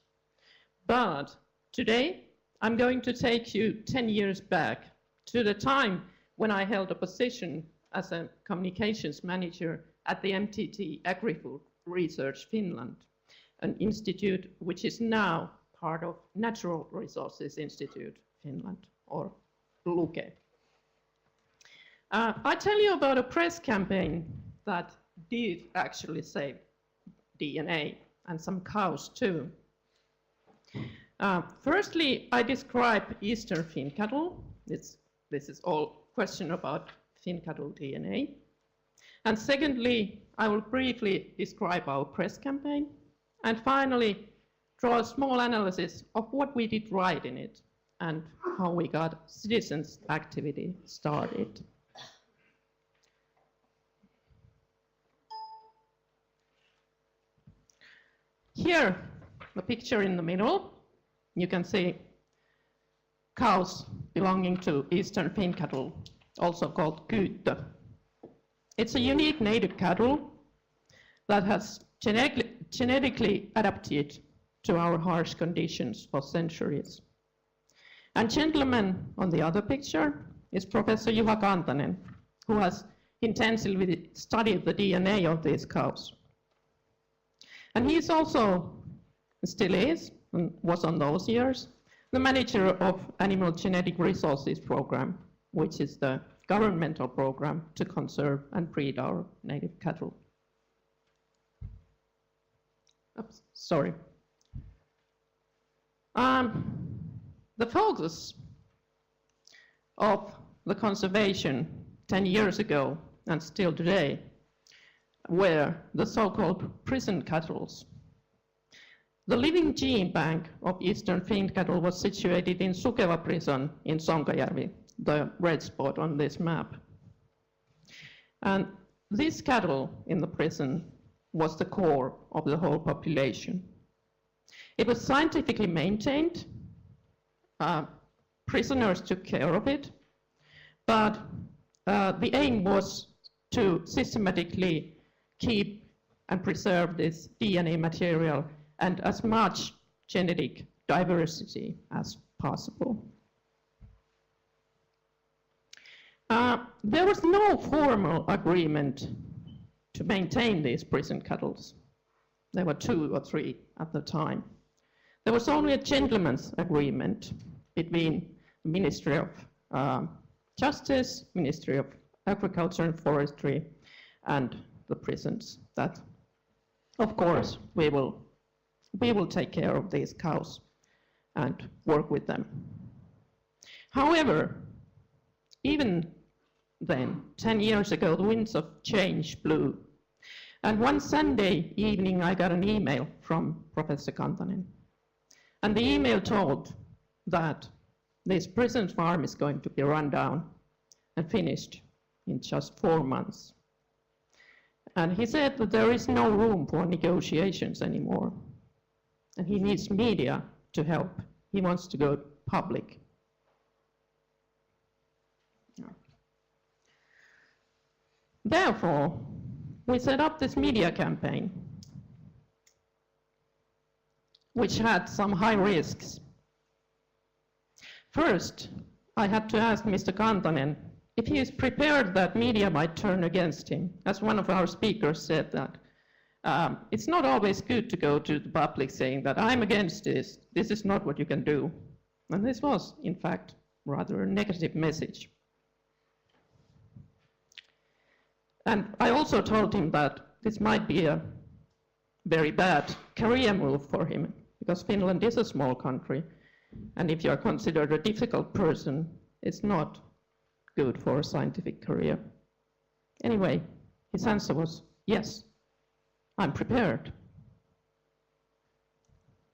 But today, I'm going to take you 10 years back to the time when I held a position as a communications manager at the MTT Agri-Food Research Finland, an institute which is now part of Natural Resources Institute Finland, or LUKE. I tell you about a press campaign that did actually save DNA, and some cows too. Firstly, I describe Eastern Finn cattle. This is all question about Finn cattle DNA. And secondly, I will briefly describe our press campaign. And finally, draw a small analysis of what we did right in it and how we got citizens' activity started. Here, the picture in the middle, you can see cows belonging to Eastern Finn cattle, also called Kyyttä. It's a unique native cattle that has genetically adapted to our harsh conditions for centuries. And gentleman on the other picture is Professor Juha Kantanen, who has intensively studied the DNA of these cows. And he's also, still is, and was on those years, the manager of Animal Genetic Resources Program, which is the governmental program to conserve and breed our native cattle. Oops, sorry. The focus of the conservation 10 years ago and still today were the so-called prison cattle. The living gene bank of Eastern Finn cattle was situated in Sukeva prison in Sonkajärvi, the red spot on this map. And this cattle in the prison was the core of the whole population. It was scientifically maintained. Prisoners took care of it, but the aim was to systematically keep and preserve this DNA material and as much genetic diversity as possible. There was no formal agreement to maintain these prison cattle. There were 2 or 3 at the time. There was only a gentleman's agreement between the Ministry of Justice, Ministry of Agriculture and Forestry, and the prisons that, of course, we will take care of these cows and work with them. However, even then, 10 years ago, the winds of change blew. And one Sunday evening, I got an email from Professor Kantanen. And the email told that this prison farm is going to be run down and finished in just 4 months. And he said that there is no room for negotiations anymore. And he needs media to help. He wants to go public. Therefore, we set up this media campaign, which had some high risks. First, I had to ask Mr. Kantanen if he is prepared that media might turn against him. As one of our speakers said that it's not always good to go to the public saying that I'm against this is not what you can do. And this was, in fact, rather a negative message. And I also told him that this might be a very bad career move for him, because Finland is a small country, and if you are considered a difficult person, it's not good for a scientific career. Anyway, his answer was, yes, I'm prepared.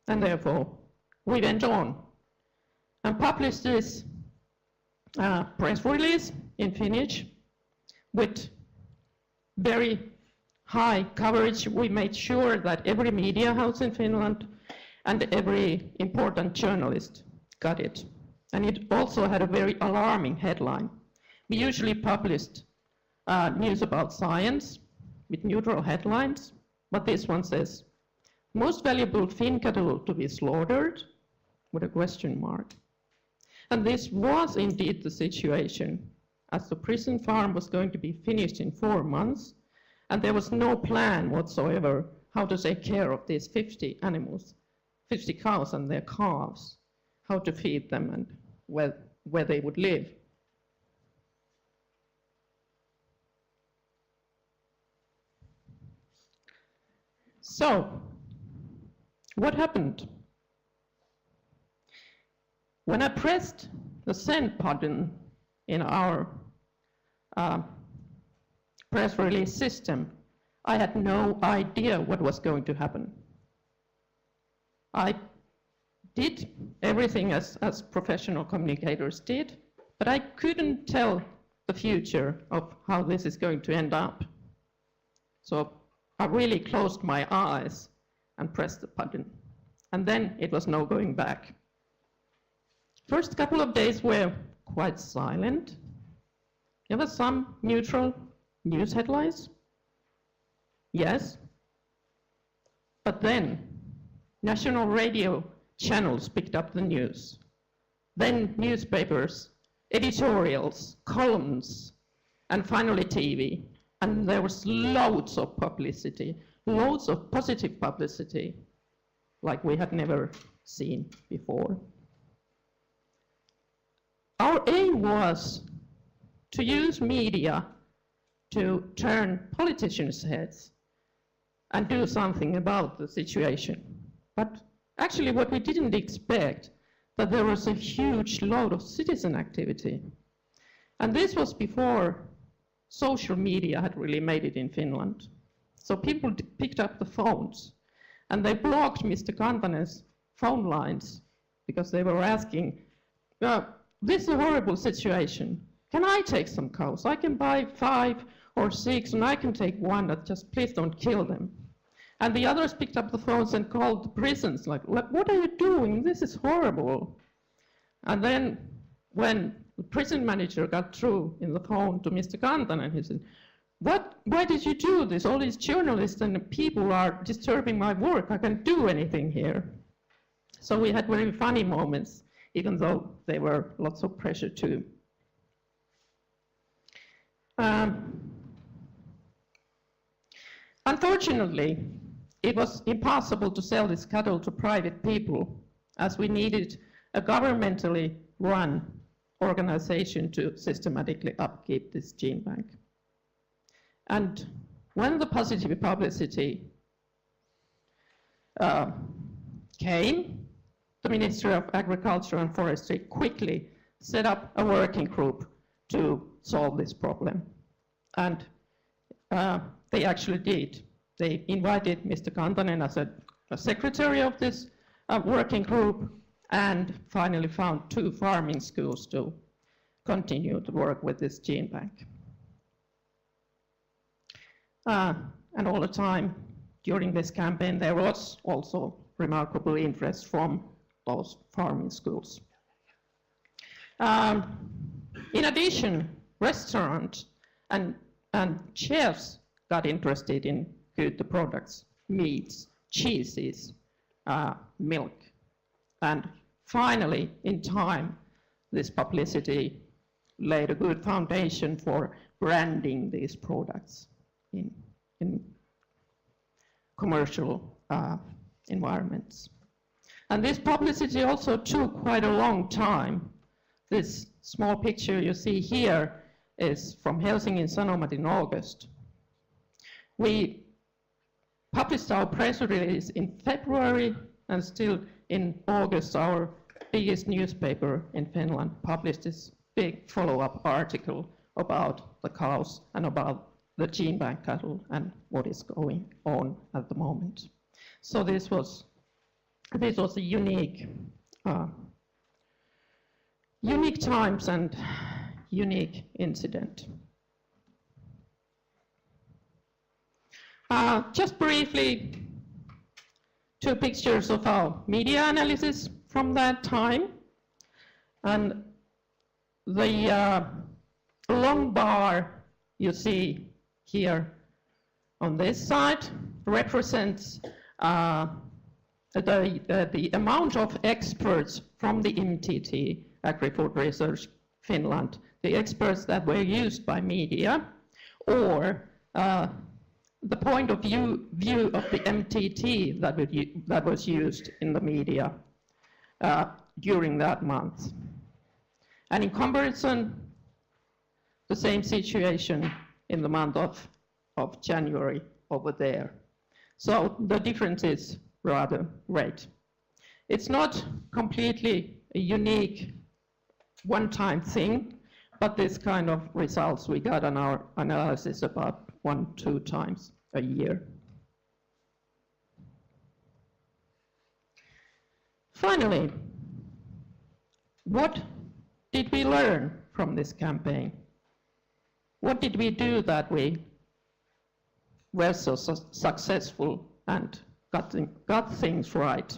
And therefore, we went on and published this press release in Finnish, with very high coverage. We made sure that every media house in Finland and every important journalist got it. And it also had a very alarming headline. We usually published news about science with neutral headlines, but this one says, most valuable Finn cattle to be slaughtered, with a question mark. And this was indeed the situation, as the prison farm was going to be finished in 4 months, and there was no plan whatsoever how to take care of these 50 animals, 50 cows and their calves, how to feed them and where they would live. So, what happened? When I pressed the send button in our press release system, I had no idea what was going to happen. I did everything as professional communicators did, but I couldn't tell the future of how this is going to end up. So I really closed my eyes and pressed the button. And then it was no going back. First couple of days were quite silent. There were some neutral news headlines. Yes. But then national radio channels picked up the news. Then newspapers, editorials, columns, and finally TV. And there was loads of publicity, loads of positive publicity, like we had never seen before. Our aim was to use media to turn politicians' heads and do something about the situation. But actually what we didn't expect, that there was a huge load of citizen activity. And this was before social media had really made it in Finland. So people picked up the phones and they blocked Mr. Kantanen's phone lines because they were asking, this is a horrible situation. Can I take some cows? I can buy 5 or 6 and I can take 1, but just please don't kill them. And the others picked up the phones and called the prisons, like, what are you doing? This is horrible. And then when the prison manager got through in the phone to Mr. Kantanen, he said, why did you do this? All these journalists and people are disturbing my work. I can't do anything here. So we had very funny moments, even though there were lots of pressure too. Unfortunately, it was impossible to sell this cattle to private people, as we needed a governmentally run organization to systematically upkeep this gene bank. And when the positive publicity came, the Ministry of Agriculture and Forestry quickly set up a working group to solve this problem. And they actually did. They invited Mr. Kantanen as a secretary of this working group, and finally found 2 farming schools to continue to work with this gene bank. And all the time during this campaign, there was also remarkable interest from those farming schools. In addition, restaurants and chefs got interested in good products, meats, cheeses, milk. And finally, in time, this publicity laid a good foundation for branding these products in commercial environments. And this publicity also took quite a long time. This small picture you see here is from Helsingin Sanomat in August. We published our press release in February, and still in August, our biggest newspaper in Finland published this big follow-up article about the cows and about the gene bank cattle and what is going on at the moment. So this was a unique times and unique incident. Just briefly, 2 pictures of our media analysis from that time. And the long bar you see here on this side represents the amount of experts from the MTT, Agri-Food Research Finland, the experts that were used by media, or the point of view of the MTT that was used in the media during that month. And in comparison, the same situation in the month of January over there. So the difference is rather great. It's not completely a unique one-time thing, but this kind of results we got on our analysis about 1-2 times a year. Finally, what did we learn from this campaign? What did we do that we were so successful and got things right?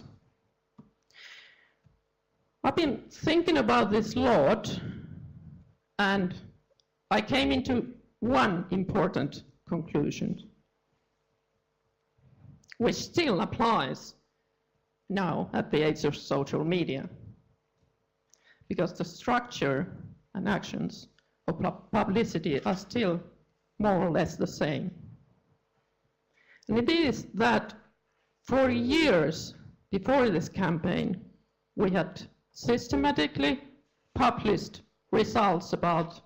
I've been thinking about this a lot, and I came into one important conclusion, which still applies now at the age of social media, because the structure and actions of publicity are still more or less the same. And it is that for years before this campaign, we had systematically published results about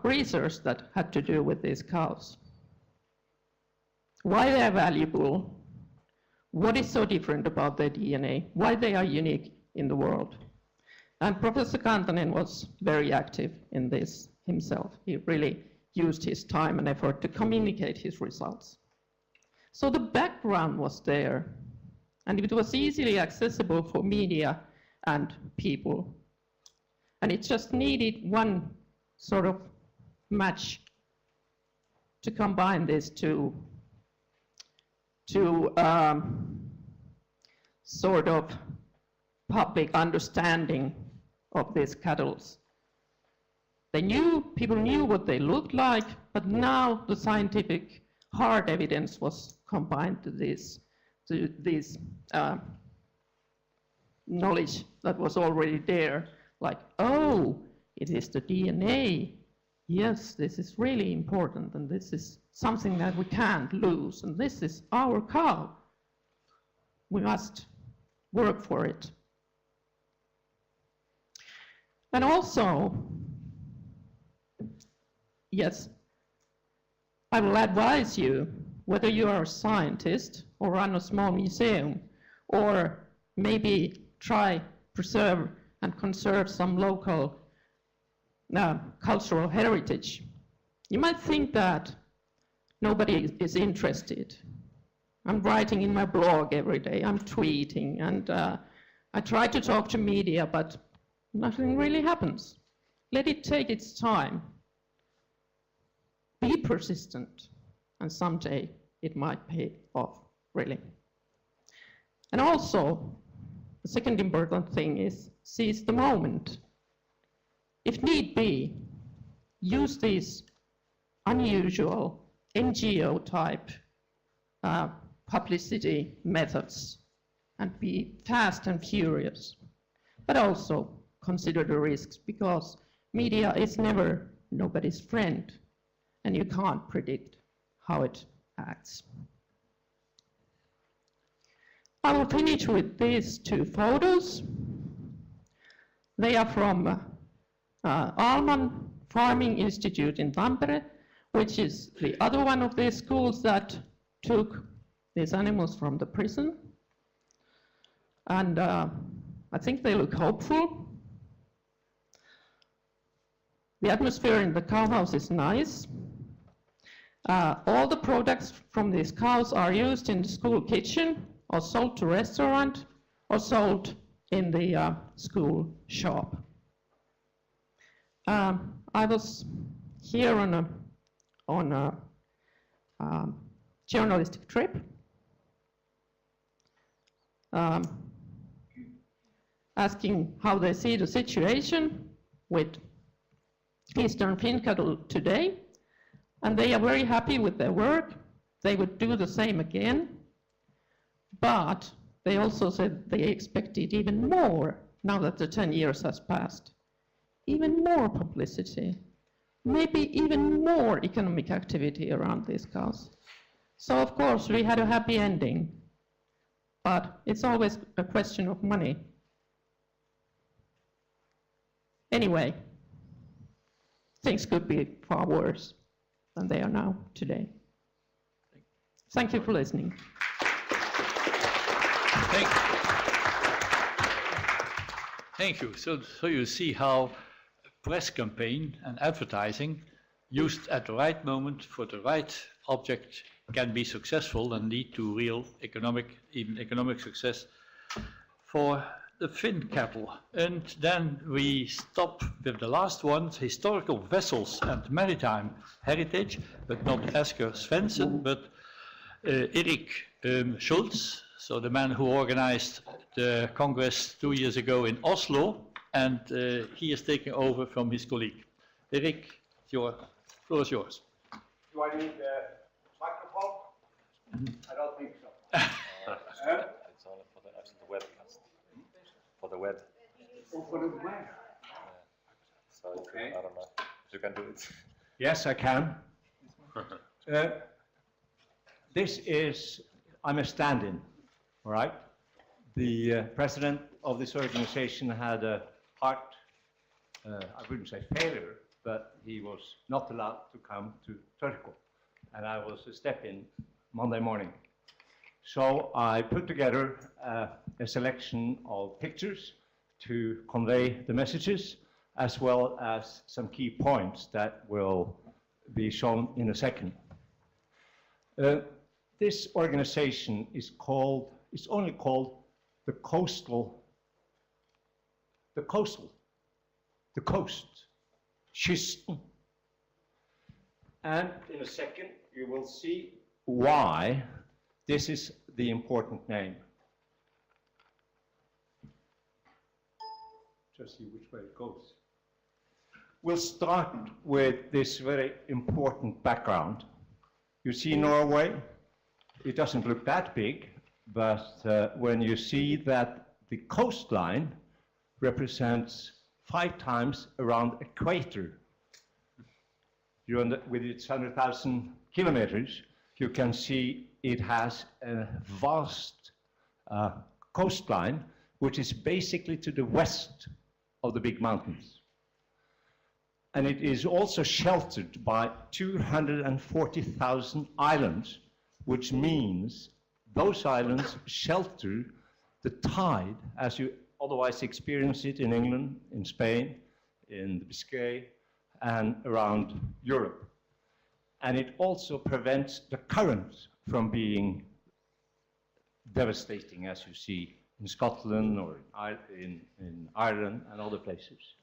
research that had to do with these cows. Why they are valuable, what is so different about their DNA, why they are unique in the world. And Professor Kantanen was very active in this himself. He really used his time and effort to communicate his results. So the background was there, and it was easily accessible for media and people. And it just needed one sort of match to combine these two sort of public understanding of these cattle. People knew what they looked like, but now the scientific hard evidence was combined to this knowledge that was already there, like, oh, it is the DNA. Yes, this is really important, and this is something that we can't lose, and this is our cow. We must work for it. And also, yes, I will advise you, whether you are a scientist or run a small museum, or maybe try preserve and conserve some local cultural heritage. You might think that nobody is interested. I'm writing in my blog every day, I'm tweeting, and I try to talk to media, but nothing really happens. Let it take its time. Be persistent, and someday it might pay off, really. And also, the second important thing is seize the moment. If need be, use these unusual NGO-type publicity methods and be fast and furious, but also consider the risks, because media is never nobody's friend, and you can't predict how it acts. I will finish with these 2 photos. They are from Alman Farming Institute in Tampere, which is the other one of these schools that took these animals from the prison. And I think they look hopeful. The atmosphere in the cowhouse is nice. All the products from these cows are used in the school kitchen, or sold to restaurant, or sold in the school shop. I was here on a journalistic trip. Asking how they see the situation with Eastern Finland today, and they are very happy with their work. They would do the same again, but they also said they expected even more now that the 10 years has passed. Even more publicity, maybe even more economic activity around this cause. So of course we had a happy ending, but it's always a question of money. Anyway, things could be far worse than they are now today. Thank you for listening. Thank you. So you see how press campaign and advertising used at the right moment for the right object can be successful and lead to real economic success for the Finn cattle. And then we stop with the last one, historical vessels and maritime heritage, but not Esker Svensson, but Erik Schultz, so the man who organized the Congress 2 years ago in Oslo, and he is taking over from his colleague. Erik, the floor is yours. Do I need the microphone? I don't think so. It's only for the webcast. For the web. Oh, for the web? So Okay. I don't know if you can do it. Yes, I can. I'm a stand-in, all right? The president of this organization had a heart, I wouldn't say failure, but he was not allowed to come to Turku. And I was a step-in Monday morning. So I put together a selection of pictures to convey the messages, as well as some key points that will be shown in a second. This organization is only called the Coast. Kysten. And in a second, you will see why this is the important name. Just see which way it goes. We'll start with this very important background. You see Norway, it doesn't look that big, but when you see that the coastline represents 5 times around equator, with its 100,000 kilometers, you can see it has a vast coastline, which is basically to the west of the big mountains. And it is also sheltered by 240,000 islands, which means those islands shelter the tide as you otherwise experience it in England, in Spain, in the Biscay, and around Europe. And it also prevents the current from being devastating, as you see in Scotland or in Ireland and other places.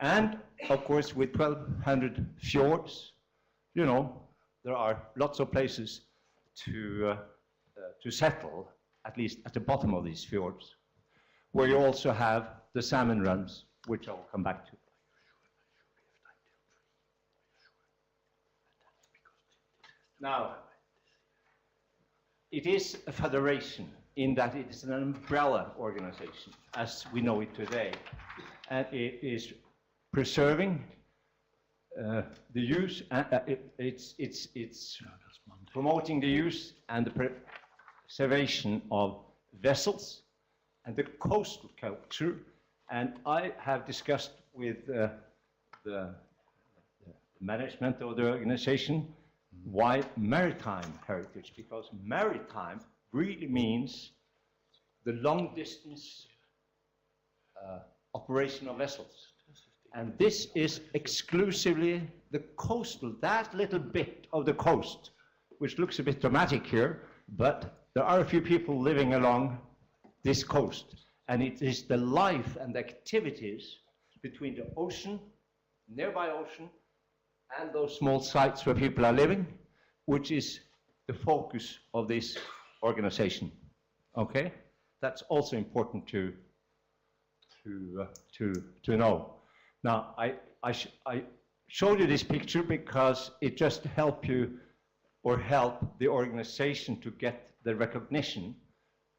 And of course, with 1,200 fjords, you know, there are lots of places to settle, at least at the bottom of these fjords, where you also have the salmon runs, which I will come back to. Now, it is a federation in that it is an umbrella organization, as we know it today, and it is preserving the use, it's promoting the use and the preservation of vessels and the coastal culture. And I have discussed with the management of the organization why maritime heritage, because maritime really means the long distance operation of vessels. And this is exclusively the coastal, that little bit of the coast, which looks a bit dramatic here, but there are a few people living along this coast. And it is the life and activities between the ocean, nearby ocean, and those small sites where people are living, which is the focus of this organization. Okay, that's also important to know. Now, I showed you this picture because it just help you or help the organization to get the recognition,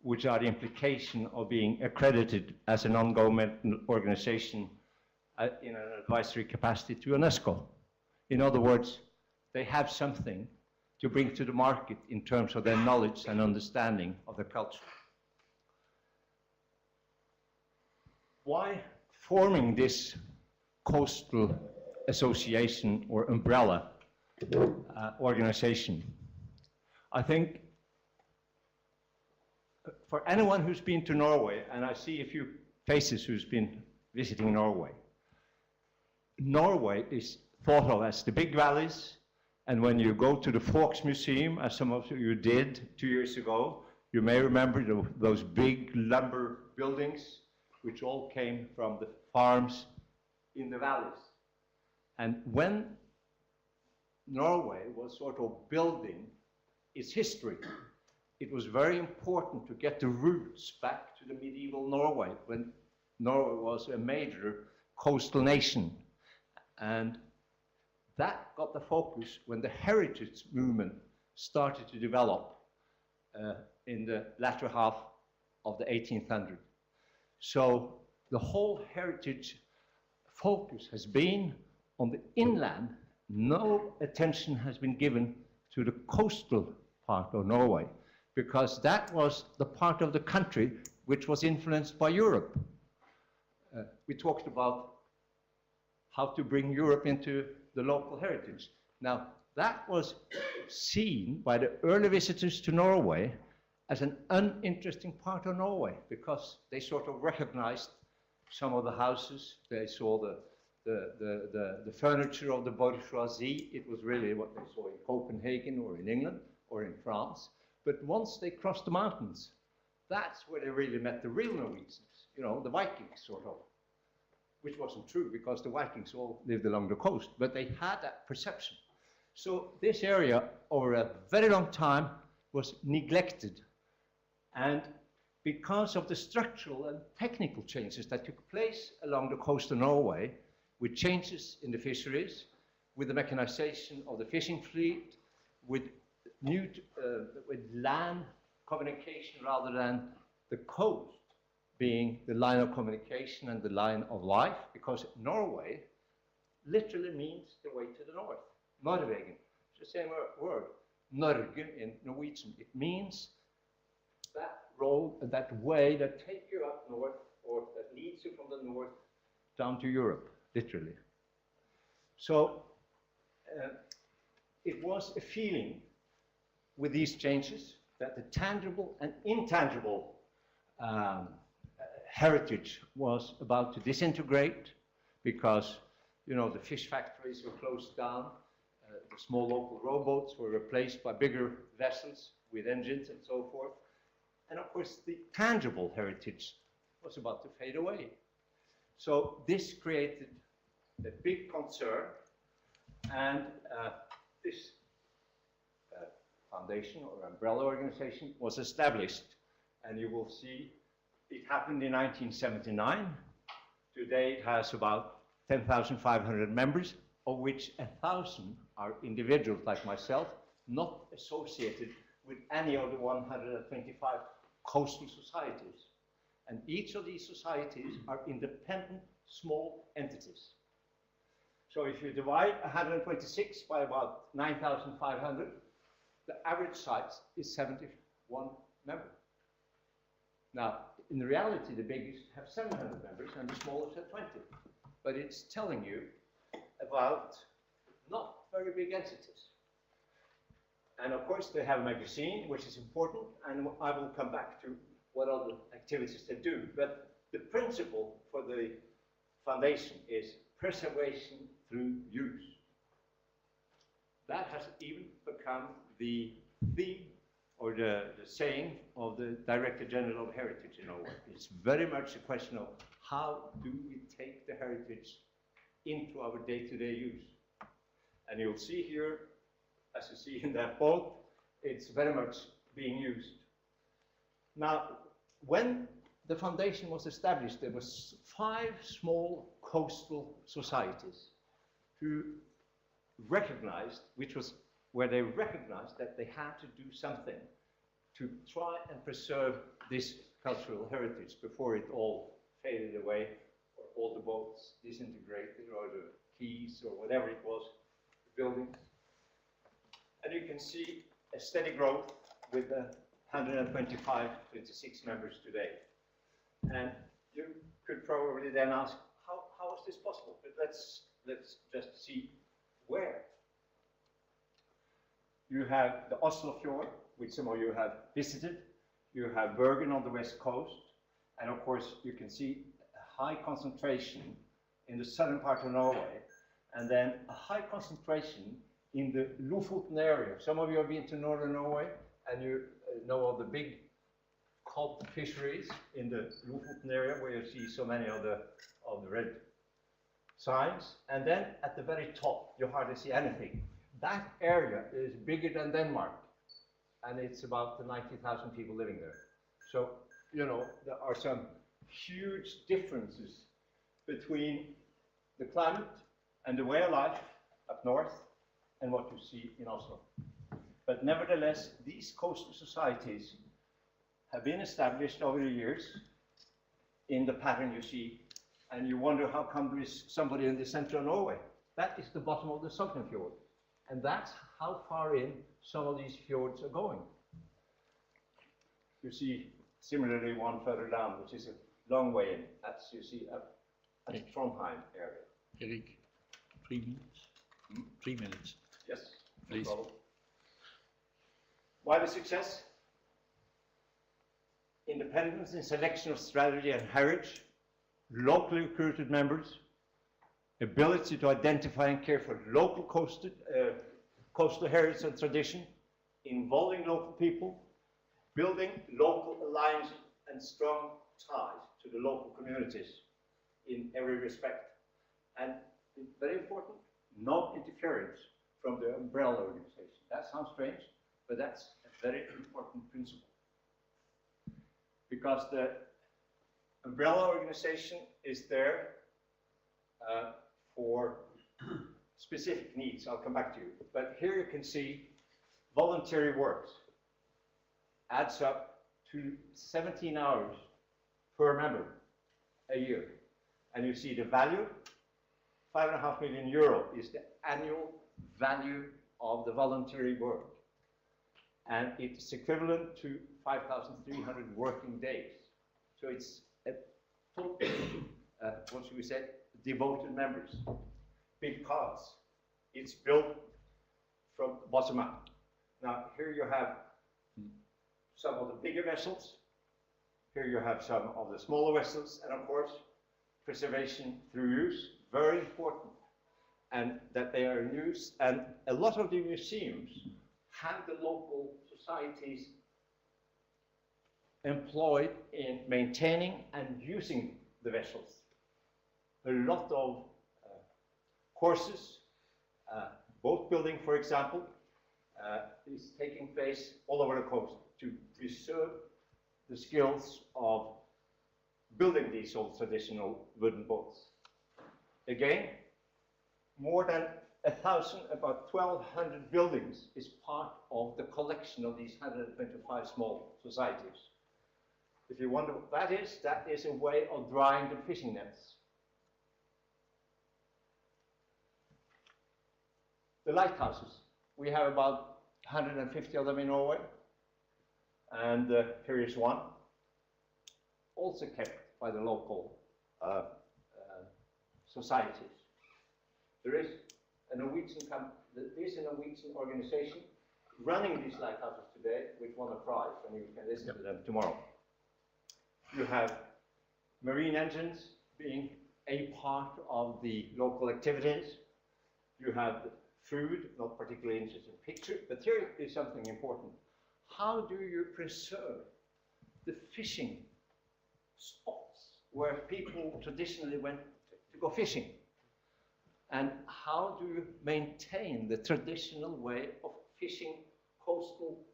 which are the implication of being accredited as a non-governmental organization in an advisory capacity to UNESCO. In other words, they have something to bring to the market in terms of their knowledge and understanding of the culture. Why forming this coastal association or umbrella organization? I think for anyone who's been to Norway, and I see a few faces who's been visiting Norway, Norway is thought of as the big valleys, and when you go to the Forks Museum, as some of you did 2 years ago, you may remember those big lumber buildings which all came from the farms in the valleys. And when Norway was sort of building its history, it was very important to get the roots back to the medieval Norway, when Norway was a major coastal nation. And that got the focus when the heritage movement started to develop in the latter half of the 1800s. So the whole heritage focus has been on the inland. No attention has been given to the coastal part of Norway, because that was the part of the country which was influenced by Europe. We talked about how to bring Europe into the local heritage. Now, that was seen by the early visitors to Norway as an uninteresting part of Norway, because they sort of recognized some of the houses, they saw the furniture of the bourgeoisie. It was really what they saw in Copenhagen or in England or in France. But once they crossed the mountains, that's where they really met the real Norwegians, you know, the Vikings sort of, which wasn't true because the Vikings all lived along the coast, but they had that perception. So this area over a very long time was neglected. And because of the structural and technical changes that took place along the coast of Norway, with changes in the fisheries, with the mechanization of the fishing fleet, with new with land communication rather than the coast being the line of communication and the line of life, because Norway literally means the way to the north. Norwegen, it's the same word. Norge in Norwegian. It means that road, that way that takes you up north, or that leads you from the north down to Europe, literally. So it was a feeling with these changes that the tangible and intangible heritage was about to disintegrate, because, you know, the fish factories were closed down, the small local rowboats were replaced by bigger vessels with engines and so forth. And of course, the tangible heritage was about to fade away. So this created a big concern, and this foundation or umbrella organization was established. And you will see it happened in 1979. Today it has about 10,500 members, of which 1,000 are individuals like myself, not associated with any of the 125 coastal societies. And each of these societies are independent small entities. So if you divide 126 by about 9,500, the average size is 71 members. Now, in reality, the biggest have 700 members and the smallest have 20. But it's telling you about not very big entities. And of course, they have a magazine, which is important, and I will come back to what other activities they do. But the principle for the foundation is preservation through use. That has even become the theme or the saying of the Director General of Heritage in Norway. It's very much a question of how do we take the heritage into our day-to-day use. And you'll see here, as you see in that boat, it's very much being used. Now, when the foundation was established, there was 5 small coastal societies who recognized, where they recognized that they had to do something to try and preserve this cultural heritage before it all faded away, or all the boats disintegrated, or the quays, or whatever it was, the buildings. And you can see a steady growth with 125, 26 members today. And you could probably then ask, how is this possible? But let's just see where. You have the Oslo fjord, which some of you have visited. You have Bergen on the west coast. And of course, you can see a high concentration in the southern part of Norway, and then a high concentration in the Lofoten area. Some of you have been to northern Norway, and you know of the big cod fisheries in the Lofoten area, where you see so many of the red signs. And then at the very top, you hardly see anything. That area is bigger than Denmark, and it's about 90,000 people living there. So, you know, there are some huge differences between the climate and the way of life up north and what you see in Oslo. But nevertheless, these coastal societies have been established over the years in the pattern you see, and you wonder how come there is somebody in the center of Norway. That is the bottom of the Sognefjord, and that's how far in some of these fjords are going. You see similarly one further down, which is a long way in. That's, you see, up at the Trondheim area. Erik, 3 minutes. 3 minutes. Yes, no Please. problem. Why the success? Independence in selection of strategy and heritage, locally recruited members, ability to identify and care for local coastal heritage and tradition, involving local people, building local alliances and strong ties to the local communities in every respect. And very important, no interference from the umbrella organization. That sounds strange, but that's a very important principle. Because the umbrella organization is there for specific needs. I'll come back to you. But here you can see voluntary work adds up to 17 hours per member a year. And you see the value, 5.5 million euro is the annual value of the voluntary work. And it's equivalent to 5,300 working days. So it's a total, what should we say, devoted members. Because it's built from bottom up. Now, here you have some of the bigger vessels. Here you have some of the smaller vessels. And of course, preservation through use, very important. And that they are in use. And a lot of the museums have the local societies employed in maintaining and using the vessels. A lot of courses, boat building, for example, is taking place all over the coast to preserve the skills of building these old traditional wooden boats. Again, more than 1,000, about 1,200 buildings is part of the collection of these 125 small societies. If you wonder what that is a way of drying the fishing nets. The lighthouses, we have about 150 of them in Norway, and here is one, also kept by the local societies. There is a Norwegian organization running these lighthouses today, which won a prize, and you can listen to them tomorrow. You have marine engines being a part of the local activities. You have food, not particularly interesting picture, but here is something important. How do you preserve the fishing spots where people traditionally went to go fishing? And how do you maintain the traditional way of fishing coastal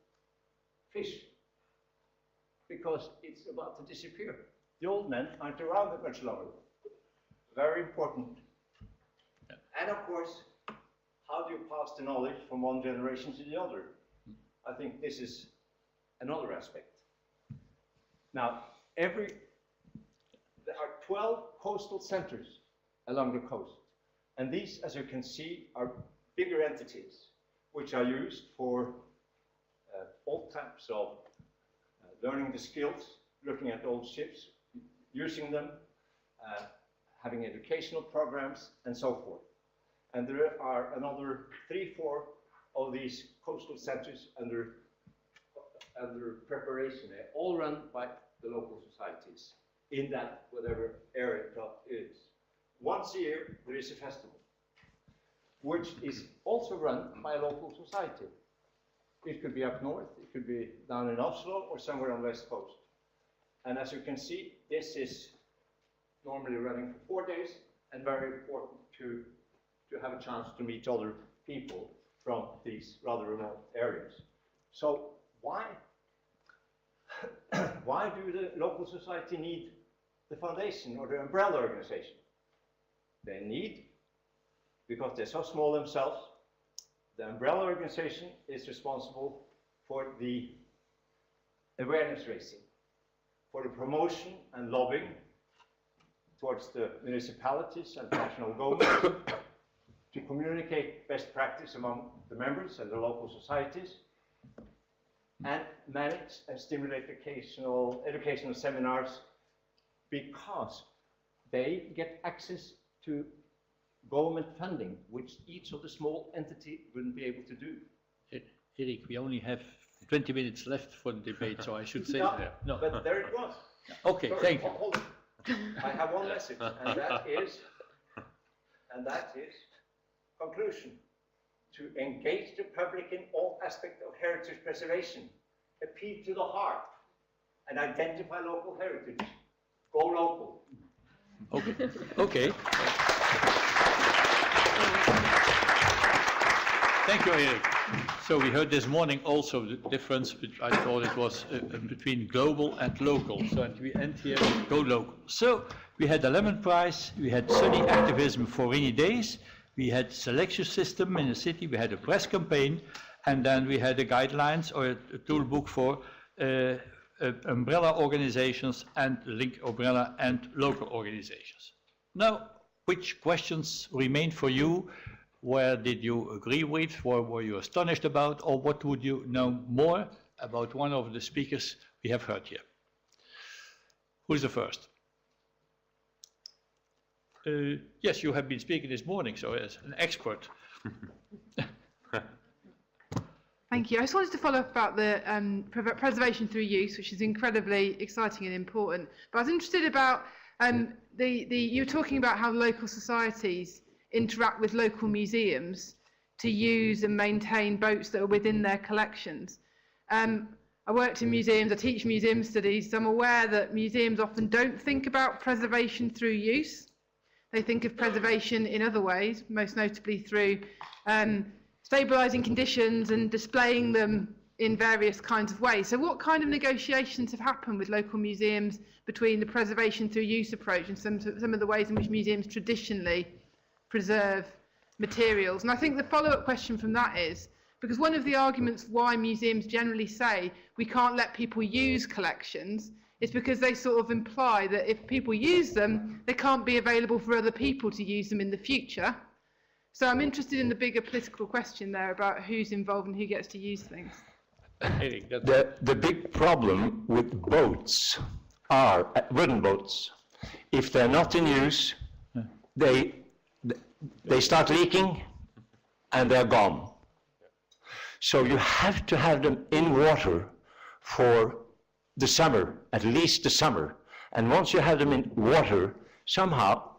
fish, because it's about to disappear. The old men aren't around that much longer. Very important. Yeah. And of course, how do you pass the knowledge from one generation to the other? I think this is another aspect. Now, there are 12 coastal centers along the coast. And these, as you can see, are bigger entities, which are used for all types of learning the skills, looking at old ships, using them, having educational programs, and so forth. And there are another 3-4 of these coastal centers under preparation, all run by the local societies in that whatever area it is. Once a year, there is a festival, which is also run by a local society. It could be up north, it could be down in Oslo, or somewhere on the west coast. And as you can see, this is normally running for 4 days, and very important to have a chance to meet other people from these rather remote areas. So why do the local society need the foundation or the umbrella organization? They need, because they're so small themselves, the umbrella organization is responsible for the awareness raising, for the promotion and lobbying towards the municipalities and national governments, to communicate best practice among the members and the local societies, and manage and stimulate educational seminars, because they get access to government funding, which each of the small entity wouldn't be able to do. Erik, we only have 20 minutes left for the debate, so I should say that. No, but there it was. Okay, Sorry, thank you. hold it. I have one message, and that is conclusion. To engage the public in all aspects of heritage preservation, appeal to the heart, and identify local heritage. Go local. Okay. Okay. Thank you, Erik. So we heard this morning also the difference, I thought it was between global and local. So at the end here, go local. So we had the Lemon Prize, we had sunny activism for rainy days, we had selection system in the city, we had a press campaign, and then we had the guidelines or a tool book for umbrella organizations and link umbrella and local organizations. Now, which questions remain for you? Where did you agree with? What were you astonished about? Or what would you know more about one of the speakers we have heard here? Who's the first? Yes, you have been speaking this morning, so as an expert. Thank you. I just wanted to follow up about the preservation through use, which is incredibly exciting and important. But I was interested about you were talking about how local societies interact with local museums to use and maintain boats that are within their collections. I worked in museums, I teach museum studies, so I'm aware that museums often don't think about preservation through use. They think of preservation in other ways, most notably through stabilising conditions and displaying them in various kinds of ways. So what kind of negotiations have happened with local museums between the preservation through use approach and some of the ways in which museums traditionally preserve materials? And I think the follow-up question from that is, because one of the arguments why museums generally say we can't let people use collections is because they sort of imply that if people use them, they can't be available for other people to use them in the future. So I'm interested in the bigger political question there about who's involved and who gets to use things. The big problem with boats are wooden boats. If they're not in use, they start leaking and they're gone. So you have to have them in water for the summer, at least the summer. And once you have them in water, somehow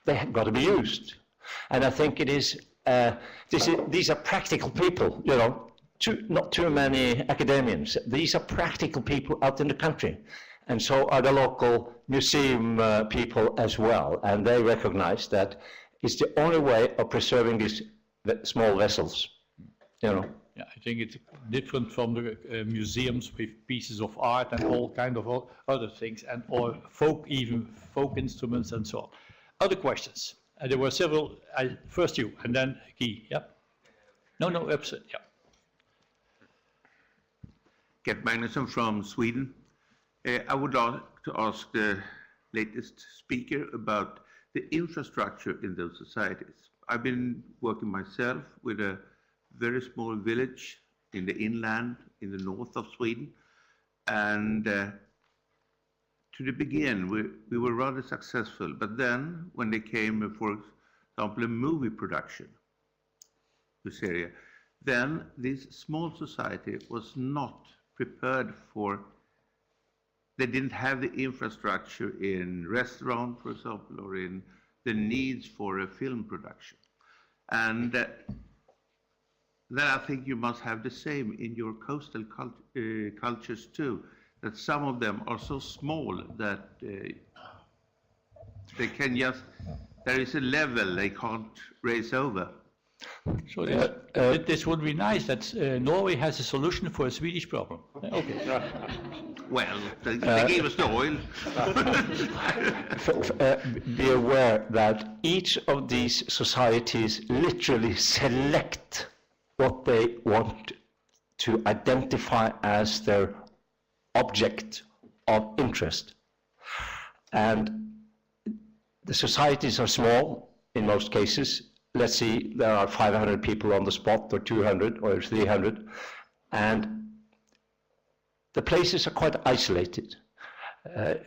they have got to be used. And I think it is, these are practical people, you know, not too many academians. These are practical people out in the country. And so are the local museum people as well. And they recognize that it's the only way of preserving these small vessels, you know. Yeah, I think it's different from the museums with pieces of art and all kind of other things, and or even folk instruments and so on. Other questions? There were several. First you, and then Guy. Yeah. No, upset. Yeah. Gert Magnusson from Sweden. I would like to ask the latest speaker about the infrastructure in those societies. I've been working myself with a very small village in the inland, in the north of Sweden, and to the begin we were rather successful, but then when they came, for example, a movie production, this area, then this small society was not prepared for, they didn't have the infrastructure in restaurant, for example, or in the needs for a film production. And then I think you must have the same in your coastal cultures too, that some of them are so small that they can just, there is a level they can't raise over. So this would be nice that Norway has a solution for a Swedish problem. Okay. Well, they gave us the oil. Be aware that each of these societies literally select what they want to identify as their object of interest. And the societies are small in most cases. Let's see, there are 500 people on the spot, or 200, or 300, and the places are quite isolated.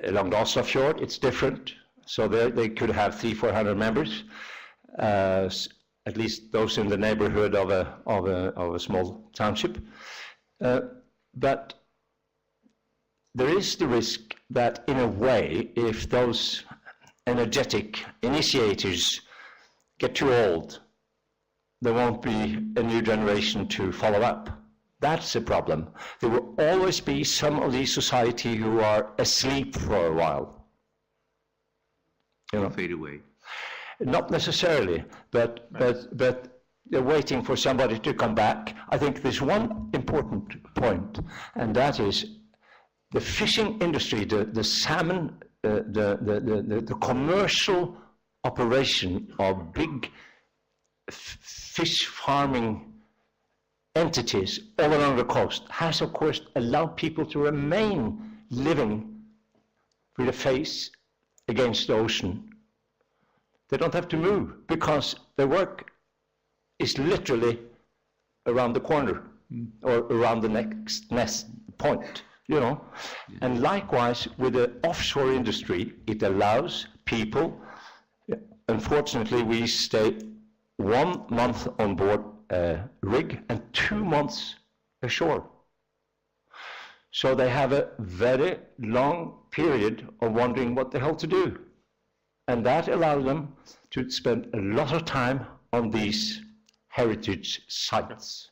Along the Oslo fjord, it's different, so they could have 300-400 members, at least those in the neighborhood of a small township. But there is the risk that, in a way, if those energetic initiators get too old, there won't be a new generation to follow up. That's a problem. There will always be some of these society who are asleep for a while. You know, fade away. Not necessarily, but they're waiting for somebody to come back. I think there's one important point, and that is the fishing industry, the salmon, the commercial operation of big fish farming entities all along the coast has, of course, allowed people to remain living with a face against the ocean. They don't have to move because their work is literally around the corner or around the next point, you know. And likewise with the offshore industry, it allows people. Unfortunately, we stay 1 month on board a rig and 2 months ashore. So they have a very long period of wondering what the hell to do. And that allows them to spend a lot of time on these heritage sites.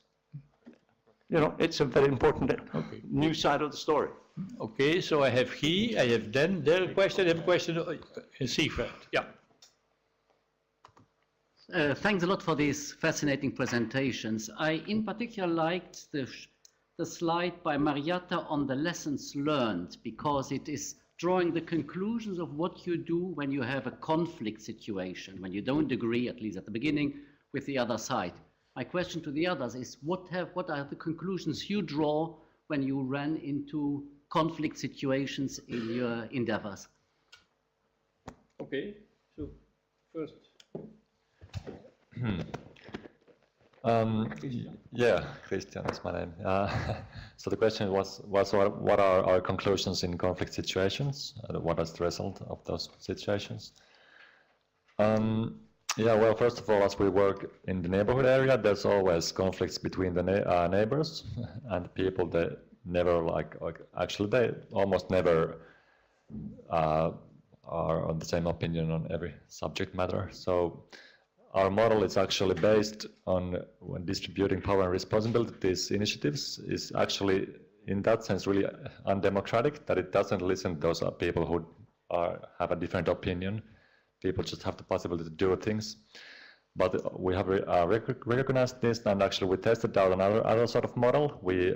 You know, it's a very important new side of the story. Okay, so I have he, I have then, there a question, I have a question, Siegfried, yeah. Thanks a lot for these fascinating presentations. I in particular liked the slide by Marjatta on the lessons learned, because it is drawing the conclusions of what you do when you have a conflict situation, when you don't agree, at least at the beginning, with the other side. My question to the others is, what are the conclusions you draw when you run into conflict situations in your endeavors? Okay, so first. Yeah, Christian is my name. So the question was what are our conclusions in conflict situations? What is the result of those situations? Yeah, well, first of all, as we work in the neighborhood area, there's always conflicts between the neighbors and people that never actually they almost never are on the same opinion on every subject matter. So our model is actually based on when distributing power and responsibility. These initiatives is actually, in that sense, really undemocratic, that it doesn't listen to those people who have a different opinion. People just have the possibility to do things. But we have recognized this, and actually we tested out another sort of model. We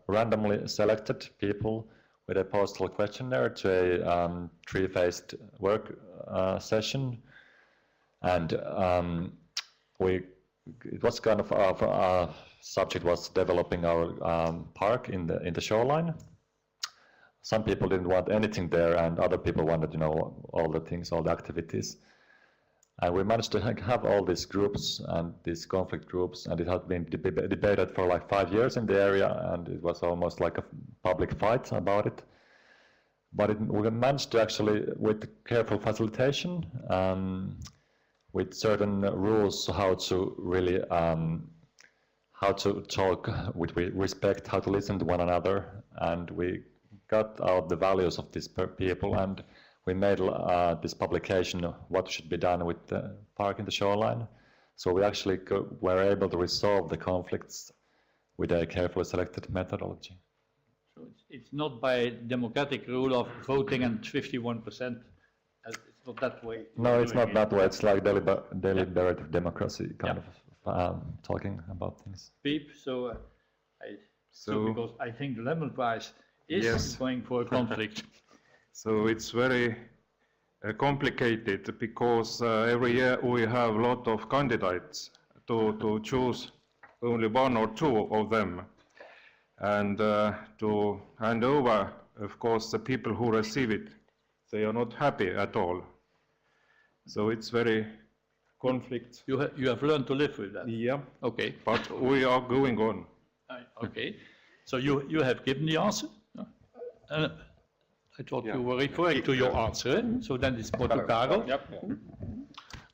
randomly selected people with a postal questionnaire to a three-phased work session, and it was kind of our subject was developing our park in the shoreline. Some people didn't want anything there, and other people wanted, you know, all the things, all the activities. And we managed to have all these groups and these conflict groups, and it had been debated for like 5 years in the area, and it was almost like a public fight about it. But we managed to actually, with careful facilitation, with certain rules, how to really, how to talk with respect, how to listen to one another, and we got out the values of these people, and we made this publication, what should be done with the park in the shoreline. So we actually were able to resolve the conflicts with a carefully selected methodology. So it's not by democratic rule of voting and 51%. It's not that way. No, it's not that way. It's like deliberative democracy, kind of talking about things. Peep, so because I think the Lemon Prize is going for a conflict. So it's very complicated because every year we have a lot of candidates to choose only one or two of them, and to hand over, of course, the people who receive it, they are not happy at all. So it's very conflict. You have learned to live with that? Yeah. Okay. But we are going on. Okay. So you have given the answer? I thought you were referring to your answer, so then it's more to Karel.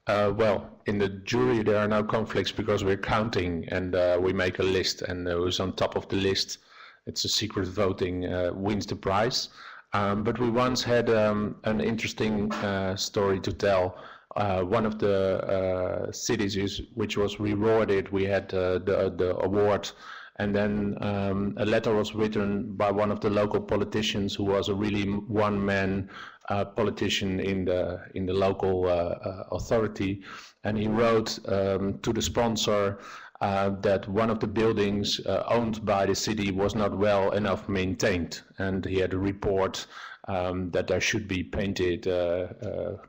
Well, in the jury there are no conflicts because we're counting, and we make a list, and who's on top of the list, it's a secret voting, wins the prize. But we once had an interesting story to tell. One of the cities which was rewarded, we had the award, and then a letter was written by one of the local politicians who was a really one-man politician in the local authority, and he wrote to the sponsor that one of the buildings owned by the city was not well enough maintained, and he had a report that they should be painted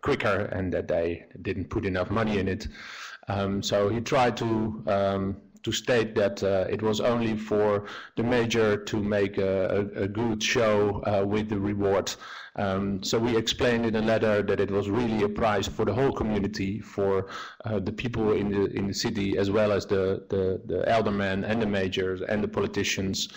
quicker and that they didn't put enough money in it. So he tried to state that it was only for the mayor to make a good show with the reward. So we explained in a letter that it was really a prize for the whole community, for the people in the city, as well as the aldermen and the mayors and the politicians,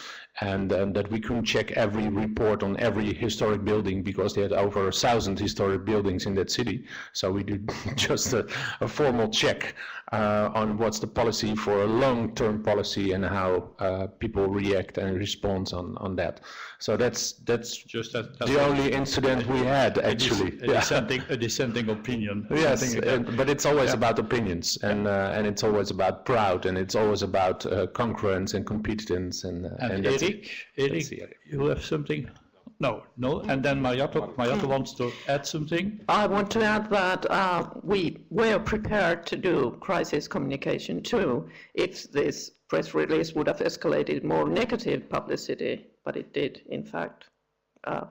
and that we couldn't check every report on every historic building because they had over 1,000 historic buildings in that city. So we did just a formal check on what's the policy for a long-term policy and how people react and respond on that. So that's just the only incident we had, actually. A dissenting opinion. Yes, but it's always about opinions, and it's always about proud, and it's always about concurrence and competence, and Erik, you have something? No. And then Marjatta wants to add something. I want to add that we were prepared to do crisis communication too, if this press release would have escalated more negative publicity, but it did, in fact,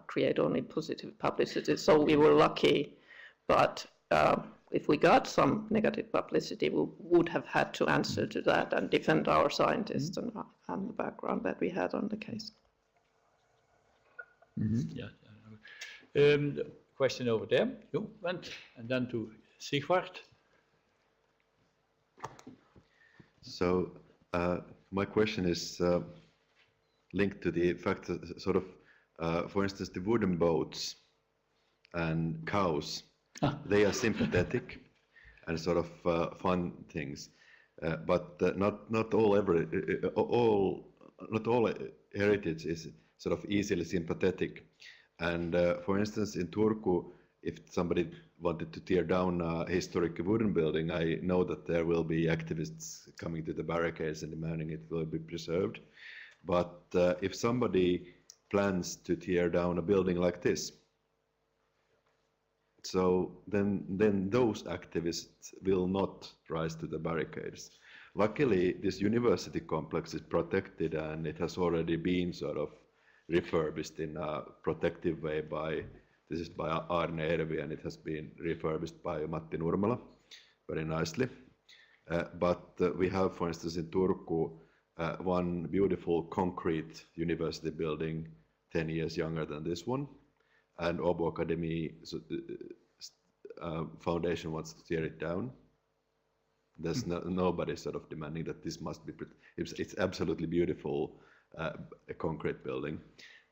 create only positive publicity. So we were lucky, but if we got some negative publicity, we would have had to answer to that and defend our scientists and the background that we had on the case. Question over there, you went, and then to Sigvard. So my question is linked to the fact that sort of, for instance, the wooden boats and cows, they are sympathetic and sort of fun things, but not all heritage is sort of easily sympathetic. And for instance, in Turku, if somebody wanted to tear down a historic wooden building, I know that there will be activists coming to the barricades and demanding it will be preserved. But if somebody plans to tear down a building like this, So then those activists will not rise to the barricades. Luckily, this university complex is protected, and it has already been sort of refurbished in a protective way this is by Arne Ervi, and it has been refurbished by Matti Nurmala very nicely. But we have, for instance, in Turku, one beautiful concrete university building 10 years younger than this one, and Åbo Academy Foundation wants to tear it down. There's nobody sort of demanding that this must be, it's absolutely beautiful, a concrete building.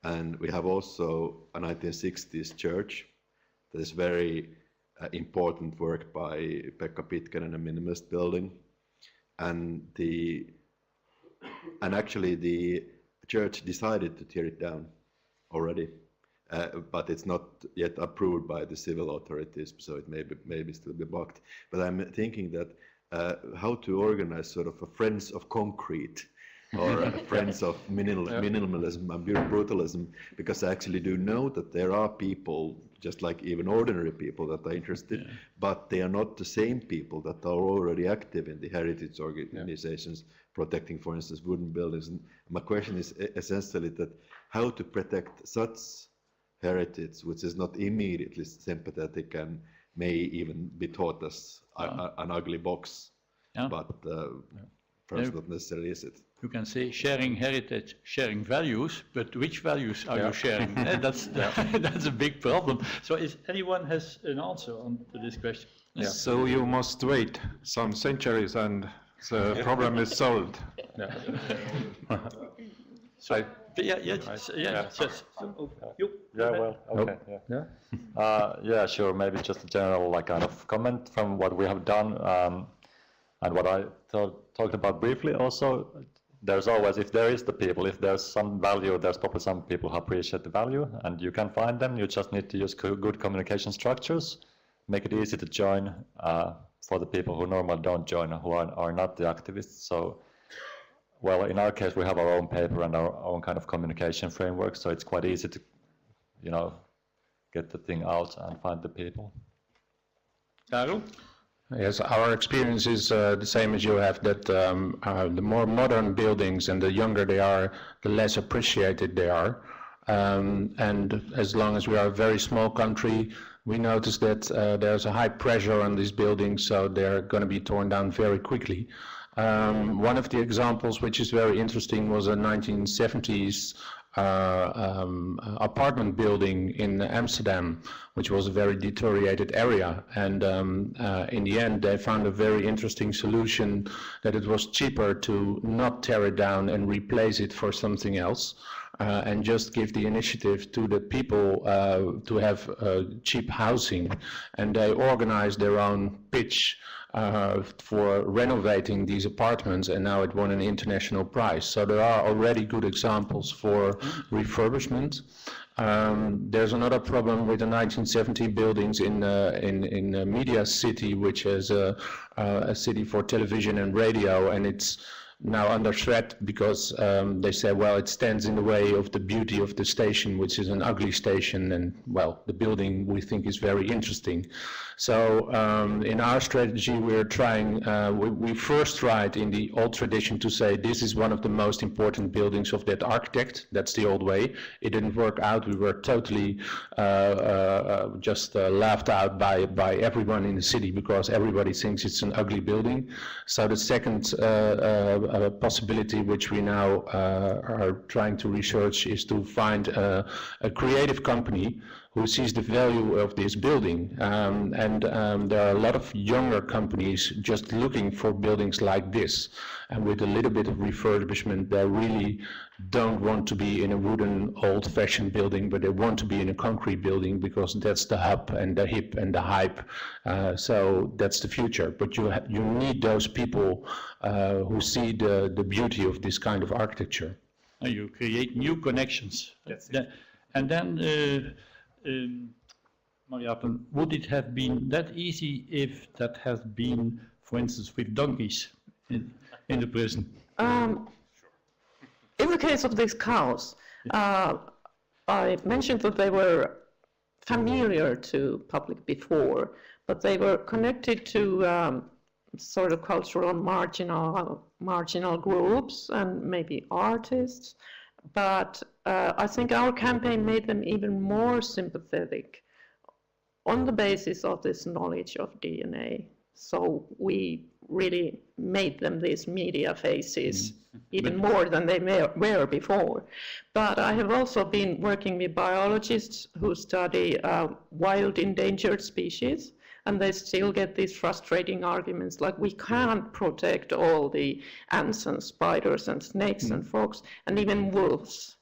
And we have also a 1960s church that is very important work by Pekka Pitkänen, a minimalist building. And actually the church decided to tear it down already, but it's not yet approved by the civil authorities, so it may still be blocked. But I'm thinking that how to organize sort of a Friends of Concrete or Friends of minimalism and brutalism, because I actually do know that there are people, just like even ordinary people, that are interested, but they are not the same people that are already active in the heritage organizations protecting, for instance, wooden buildings. And my question is essentially that how to protect such heritage, which is not immediately sympathetic and may even be taught as an ugly box, but perhaps not necessarily is it. You can say sharing heritage, sharing values, but which values are you sharing? That's a big problem. So if anyone has an answer to this question? So you must wait some centuries and the problem is solved. So, yeah, sure. Maybe just a general kind of comment from what we have done, and what I talked about briefly. Also, there's always, if there is the people, if there's some value, there's probably some people who appreciate the value, and you can find them. You just need to use good communication structures, make it easy to join for the people who normally don't join, who are not the activists. So, well, in our case, we have our own paper and our own kind of communication framework, so it's quite easy to, get the thing out and find the people. Karel? Yes, our experience is the same as you have, that the more modern buildings and the younger they are, the less appreciated they are. And as long as we are a very small country, we notice that there's a high pressure on these buildings, so they're going to be torn down very quickly. One of the examples which is very interesting was a 1970s apartment building in Amsterdam, which was a very deteriorated area, and in the end they found a very interesting solution, that it was cheaper to not tear it down and replace it for something else, and just give the initiative to the people to have cheap housing, and they organized their own pitch for renovating these apartments, and now it won an international prize. So there are already good examples for refurbishment. There's another problem with the 1970 buildings in Media City, which is a city for television and radio, and it's now under threat because they say, well, it stands in the way of the beauty of the station, which is an ugly station, and, well, the building we think is very interesting. So in our strategy, we're trying, we first tried in the old tradition to say this is one of the most important buildings of that architect. That's the old way. It didn't work out. We were totally just laughed out by everyone in the city because everybody thinks it's an ugly building. So the second possibility, which we now are trying to research, is to find a creative company who sees the value of this building. And there are a lot of younger companies just looking for buildings like this. And with a little bit of refurbishment, they really don't want to be in a wooden, old-fashioned building, but they want to be in a concrete building because that's the hub and the hip and the hype. So that's the future. But you need those people who see the beauty of this kind of architecture. And you create new connections. And then, Marjatta, would it have been that easy if that had been, for instance, with donkeys in the prison? In the case of these cows, I mentioned that they were familiar to public before, but they were connected to sort of cultural marginal groups and maybe artists. But I think our campaign made them even more sympathetic on the basis of this knowledge of DNA. So we really made them these media faces even more than they were before. But I have also been working with biologists who study wild endangered species, and they still get these frustrating arguments like we can't protect all the ants and spiders and snakes and frogs and even wolves.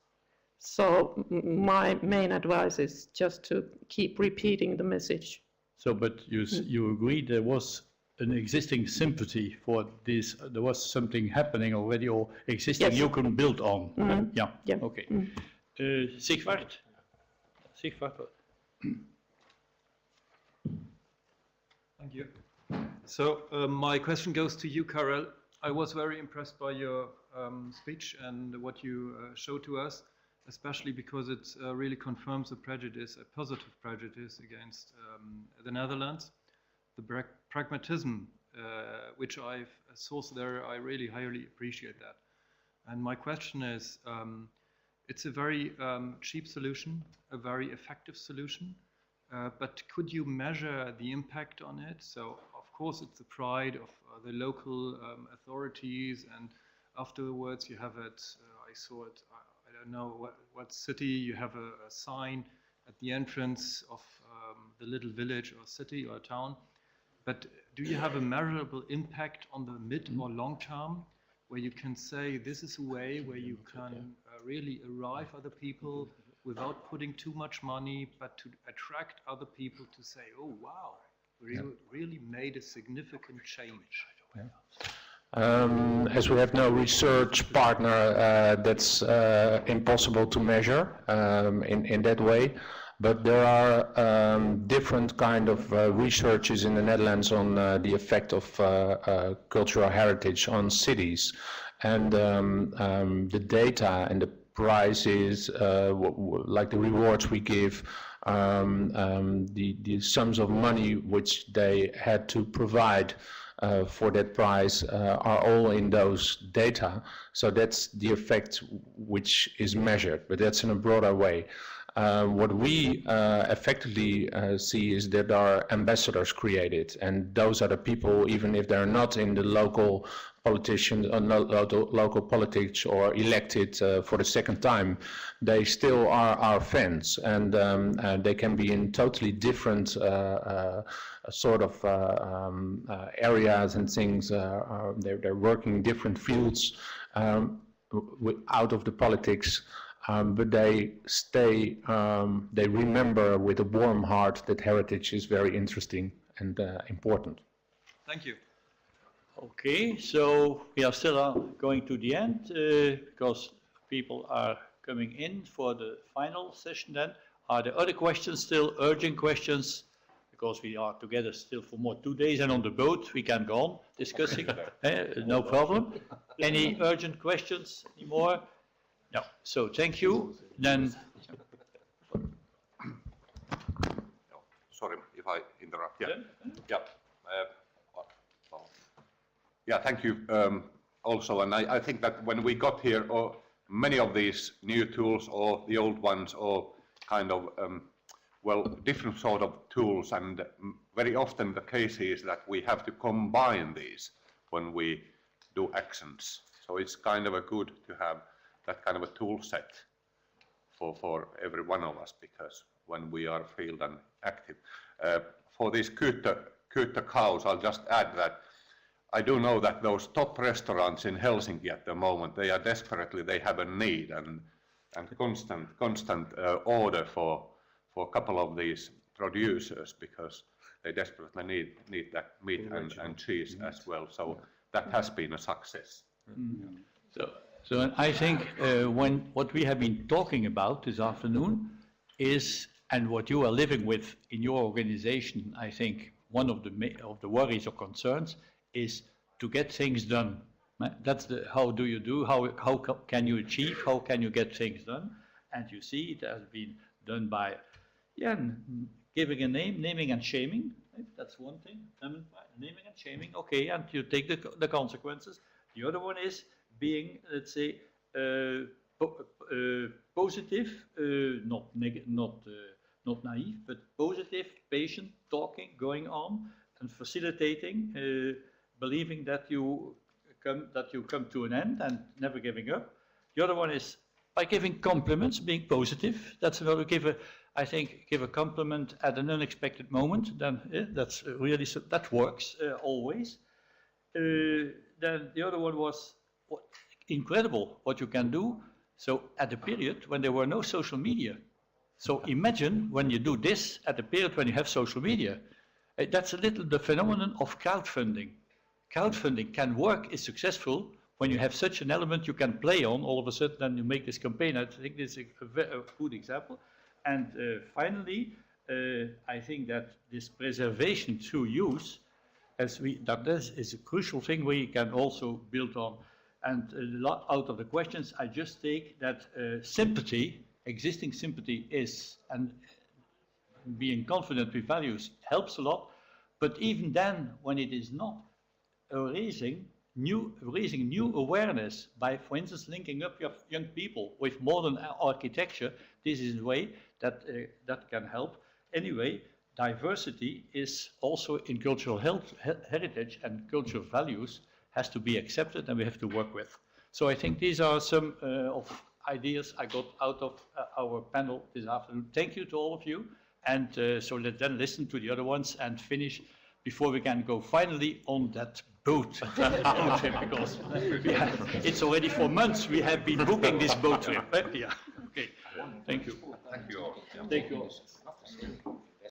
So my main advice is just to keep repeating the message. So, but you agree there was an existing sympathy for this, there was something happening already or existing you can build on. Yeah, okay. Sigvard? Thank you. So my question goes to you, Karel. I was very impressed by your speech and what you showed to us, especially because it really confirms a prejudice, a positive prejudice against the Netherlands. The pragmatism which I've sourced there, I really highly appreciate that. And my question is, it's a very cheap solution, a very effective solution, but could you measure the impact on it? So, of course, it's the pride of the local authorities, and afterwards you have it, I saw it, I don't know what city, you have a sign at the entrance of the little village or city or town. But do you have a measurable impact on the mid or long term, where you can say this is a way where you can really arrive at the people without putting too much money, but to attract other people to say, oh wow, we really made a significant change? As we have no research partner, that's impossible to measure in that way. But there are different kind of researches in the Netherlands on the effect of cultural heritage on cities, and the data and the prices, like the rewards we give, the sums of money which they had to provide for that price are all in those data. So that's the effect which is measured, but that's in a broader way. What we effectively see is that there are ambassadors created, and those are the people, even if they're not in the local politicians or local politics or elected for the second time, they still are our fans, and they can be in totally different sort of areas and things. They're working in different fields out of the politics. But they stay, they remember with a warm heart that heritage is very interesting and important. Thank you. Okay, so we are still going to the end because people are coming in for the final session then. Are there other questions still, urgent questions? Because we are together still for more 2 days, and on the boat we can go on discussing, no problem. Any urgent questions anymore? No, so thank you. Then, sorry if I interrupt. Thank you also. And I think that when we got here, many of these new tools or the old ones, or kind of different sort of tools, and very often the case is that we have to combine these when we do actions. So it's kind of a good to have that kind of a tool set for every one of us, because when we are field and active. For these Kyyttä cows, I'll just add that I do know that those top restaurants in Helsinki at the moment, they are desperately, they have a need and constant order for a couple of these producers, because they desperately need that meat and cheese as well. So that has been a success. So I think what we have been talking about this afternoon is, and what you are living with in your organization, I think one of the worries or concerns is to get things done. That's how do you do, how can you achieve, how can you get things done? And you see it has been done by Yeah, giving a name, naming and shaming. Right? That's one thing. Naming and shaming. Okay, and you take the consequences. The other one is being, let's say, positive, not naive, but positive, patient, talking, going on, and facilitating, believing that you come to an end and never giving up. The other one is by giving compliments, being positive. That's another. Give a compliment at an unexpected moment. Then that's really that works always. Then the other one was incredible what you can do. So at the period when there were no social media. So imagine when you do this at the period when you have social media. That's a little the phenomenon of crowdfunding. Crowdfunding can work, is successful when you have such an element you can play on. All of a sudden, then you make this campaign. I think this is a good example. And finally, I think that this preservation through use, that is a crucial thing we can also build on. And a lot out of the questions, I just take that sympathy, existing sympathy is, and being confident with values helps a lot. But even then, when it is not, raising new awareness by, for instance, linking up your young people with modern architecture, this is a way that that can help. Anyway, diversity is also in cultural heritage and cultural values has to be accepted and we have to work with. So I think these are some of ideas I got out of our panel this afternoon. Thank you to all of you. And so let's then listen to the other ones and finish before we can go finally on that boat trip, because it's already for months we have been booking this boat trip. Yeah. Okay. Thank you. Thank you all. Thank you all.